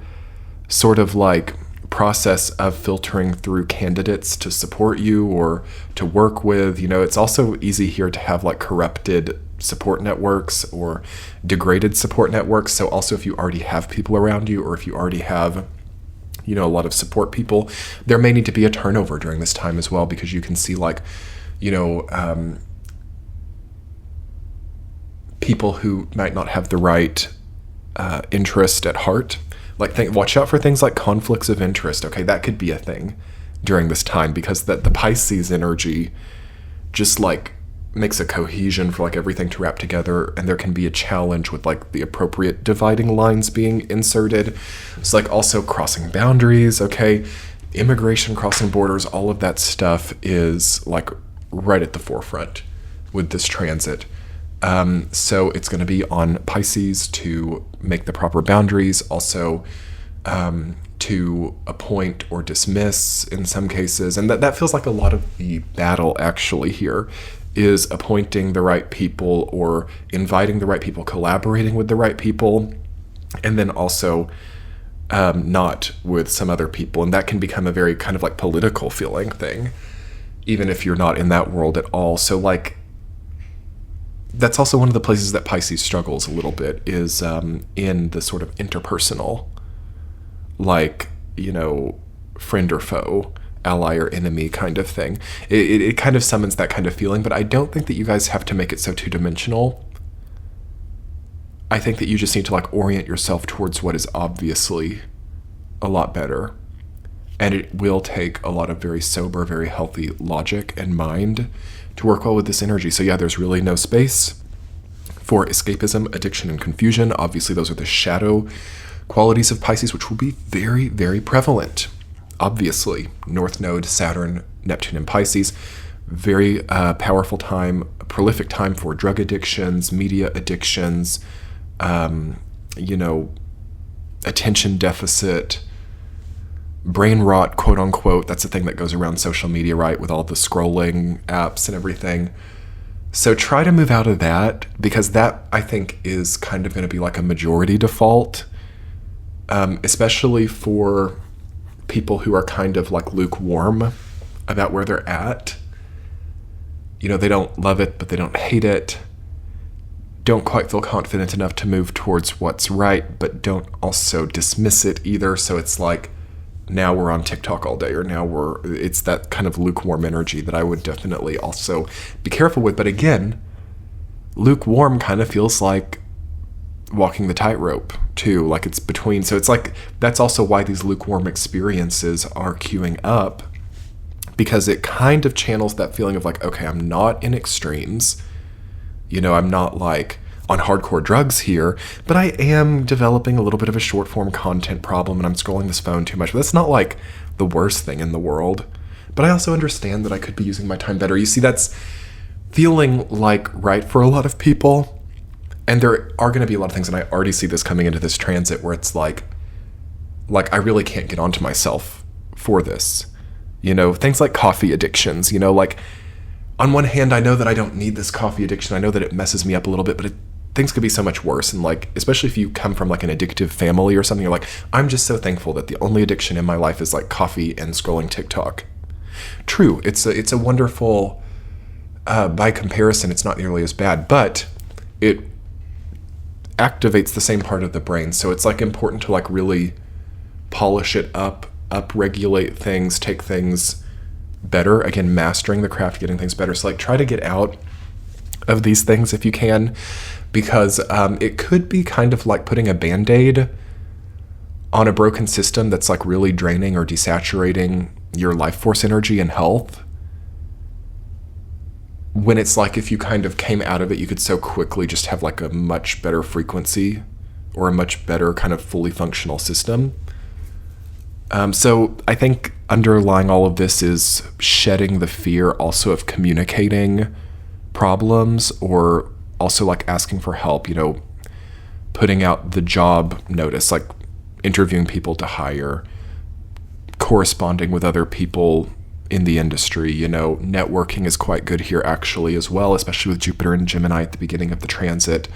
sort of like process of filtering through candidates to support you or to work with, it's also easy here to have like corrupted support networks or degraded support networks. So also if you already have people around you, or if you already have, a lot of support people, there may need to be a turnover during this time as well, because you can see like, people who might not have the right interest at heart. Like, watch out for things like conflicts of interest. Okay, that could be a thing during this time, because the Pisces energy just like makes a cohesion for like everything to wrap together, and there can be a challenge with like the appropriate dividing lines being inserted. It's like also crossing boundaries. Okay, immigration, crossing borders, all of that stuff is like right at the forefront with this transit. So it's going to be on Pisces to make the proper boundaries, also to appoint or dismiss in some cases. And that feels like a lot of the battle actually here is appointing the right people or inviting the right people, collaborating with the right people, and then also not with some other people. And that can become a very kind of like political feeling thing, even if you're not in that world at all. So like, that's also one of the places that Pisces struggles a little bit, is in the sort of interpersonal, like, friend or foe, ally or enemy kind of thing. It kind of summons that kind of feeling, but I don't think that you guys have to make it so two-dimensional. I think that you just need to like orient yourself towards what is obviously a lot better. And it will take a lot of very sober, very healthy logic and mind to work well with this energy. So yeah, there's really no space for escapism, addiction, and confusion. Obviously, those are the shadow qualities of Pisces, which will be very, very prevalent. Obviously, North Node, Saturn, Neptune, and Pisces, very powerful time, prolific time for drug addictions, media addictions, attention deficit, brain rot, quote unquote. That's the thing that goes around social media, right? With all the scrolling apps and everything. So try to move out of that, because that, I think, is kind of going to be like a majority default, especially for people who are kind of like lukewarm about where they're at. They don't love it, but they don't hate it. Don't quite feel confident enough to move towards what's right, but don't also dismiss it either. So it's like, now we're on TikTok all day, or it's that kind of lukewarm energy that I would definitely also be careful with. But again, lukewarm kind of feels like walking the tightrope too, like it's between. So it's like, that's also why these lukewarm experiences are queuing up, because it kind of channels that feeling of like, okay, I'm not in extremes. I'm not like on hardcore drugs here, but I am developing a little bit of a short form content problem, and I'm scrolling this phone too much. But that's not like the worst thing in the world. But I also understand that I could be using my time better. You see, that's feeling like right for a lot of people. And there are going to be a lot of things, and I already see this coming into this transit, where it's like I really can't get onto myself for this. Things like coffee addictions, like on one hand, I know that I don't need this coffee addiction. I know that it messes me up a little bit, but things could be so much worse. And like, especially if you come from like an addictive family or something, you're like, I'm just so thankful that the only addiction in my life is like coffee and scrolling TikTok. True. It's a wonderful, by comparison, it's not nearly as bad, but it activates the same part of the brain. So it's like important to like really polish it up regulate things, take things better. Again, mastering the craft, getting things better. So like, try to get out of these things if you can, because it could be kind of like putting a Band-Aid on a broken system that's like really draining or desaturating your life force energy and health. When it's like, if you kind of came out of it, you could so quickly just have like a much better frequency or a much better kind of fully functional system. So I think underlying all of this is shedding the fear also of communicating problems, or also like asking for help, putting out the job notice, like interviewing people to hire, corresponding with other people in the industry. Networking is quite good here actually as well, especially with Jupiter and Gemini at the beginning of the transit.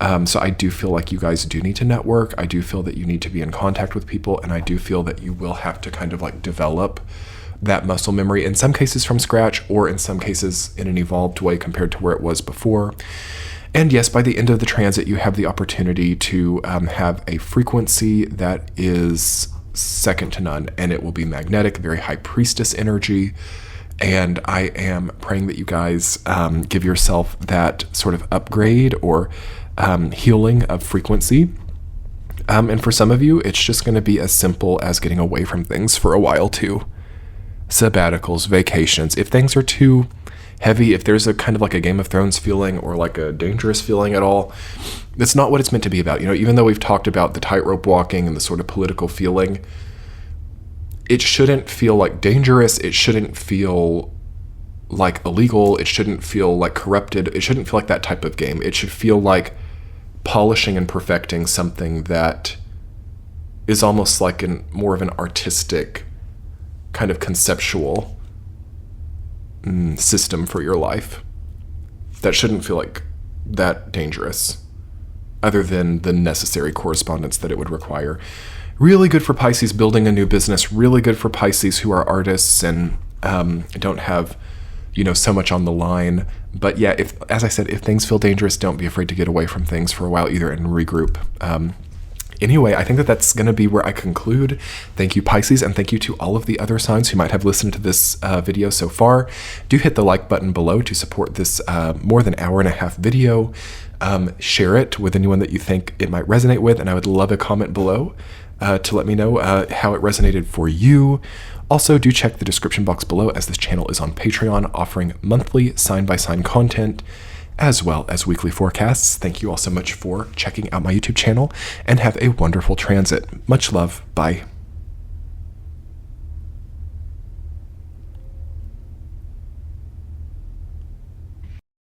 So I do feel like you guys do need to network. I do feel that you need to be in contact with people, and I do feel that you will have to kind of like develop that muscle memory, in some cases from scratch, or in some cases in an evolved way compared to where it was before. And yes, by the end of the transit, you have the opportunity to have a frequency that is second to none, and it will be magnetic, very high priestess energy. And I am praying that you guys give yourself that sort of upgrade or healing of frequency. And for some of you, it's just going to be as simple as getting away from things for a while too. Sabbaticals, vacations. If things are too heavy, if there's a kind of like a Game of Thrones feeling or like a dangerous feeling at all, that's not what it's meant to be about. Even though we've talked about the tightrope walking and the sort of political feeling, it shouldn't feel like dangerous. It shouldn't feel like illegal. It shouldn't feel like corrupted. It shouldn't feel like that type of game. It should feel like polishing and perfecting something that is almost like more of an artistic kind of conceptual system for your life. That shouldn't feel like that dangerous, other than the necessary correspondence that it would require. Really good for Pisces building a new business. Really good for Pisces who are artists and don't have, so much on the line. But yeah, as I said, if things feel dangerous, don't be afraid to get away from things for a while either and regroup. Anyway, I think that's going to be where I conclude. Thank you, Pisces, and thank you to all of the other signs who might have listened to this video so far. Do hit the like button below to support this more than hour and a half video. Share it with anyone that you think it might resonate with, and I would love a comment below to let me know how it resonated for you. Also, do check the description box below, as this channel is on Patreon, offering monthly sign-by-sign content. as well as weekly forecasts. Thank you all so much for checking out my YouTube channel, and have a wonderful transit. Much love. Bye.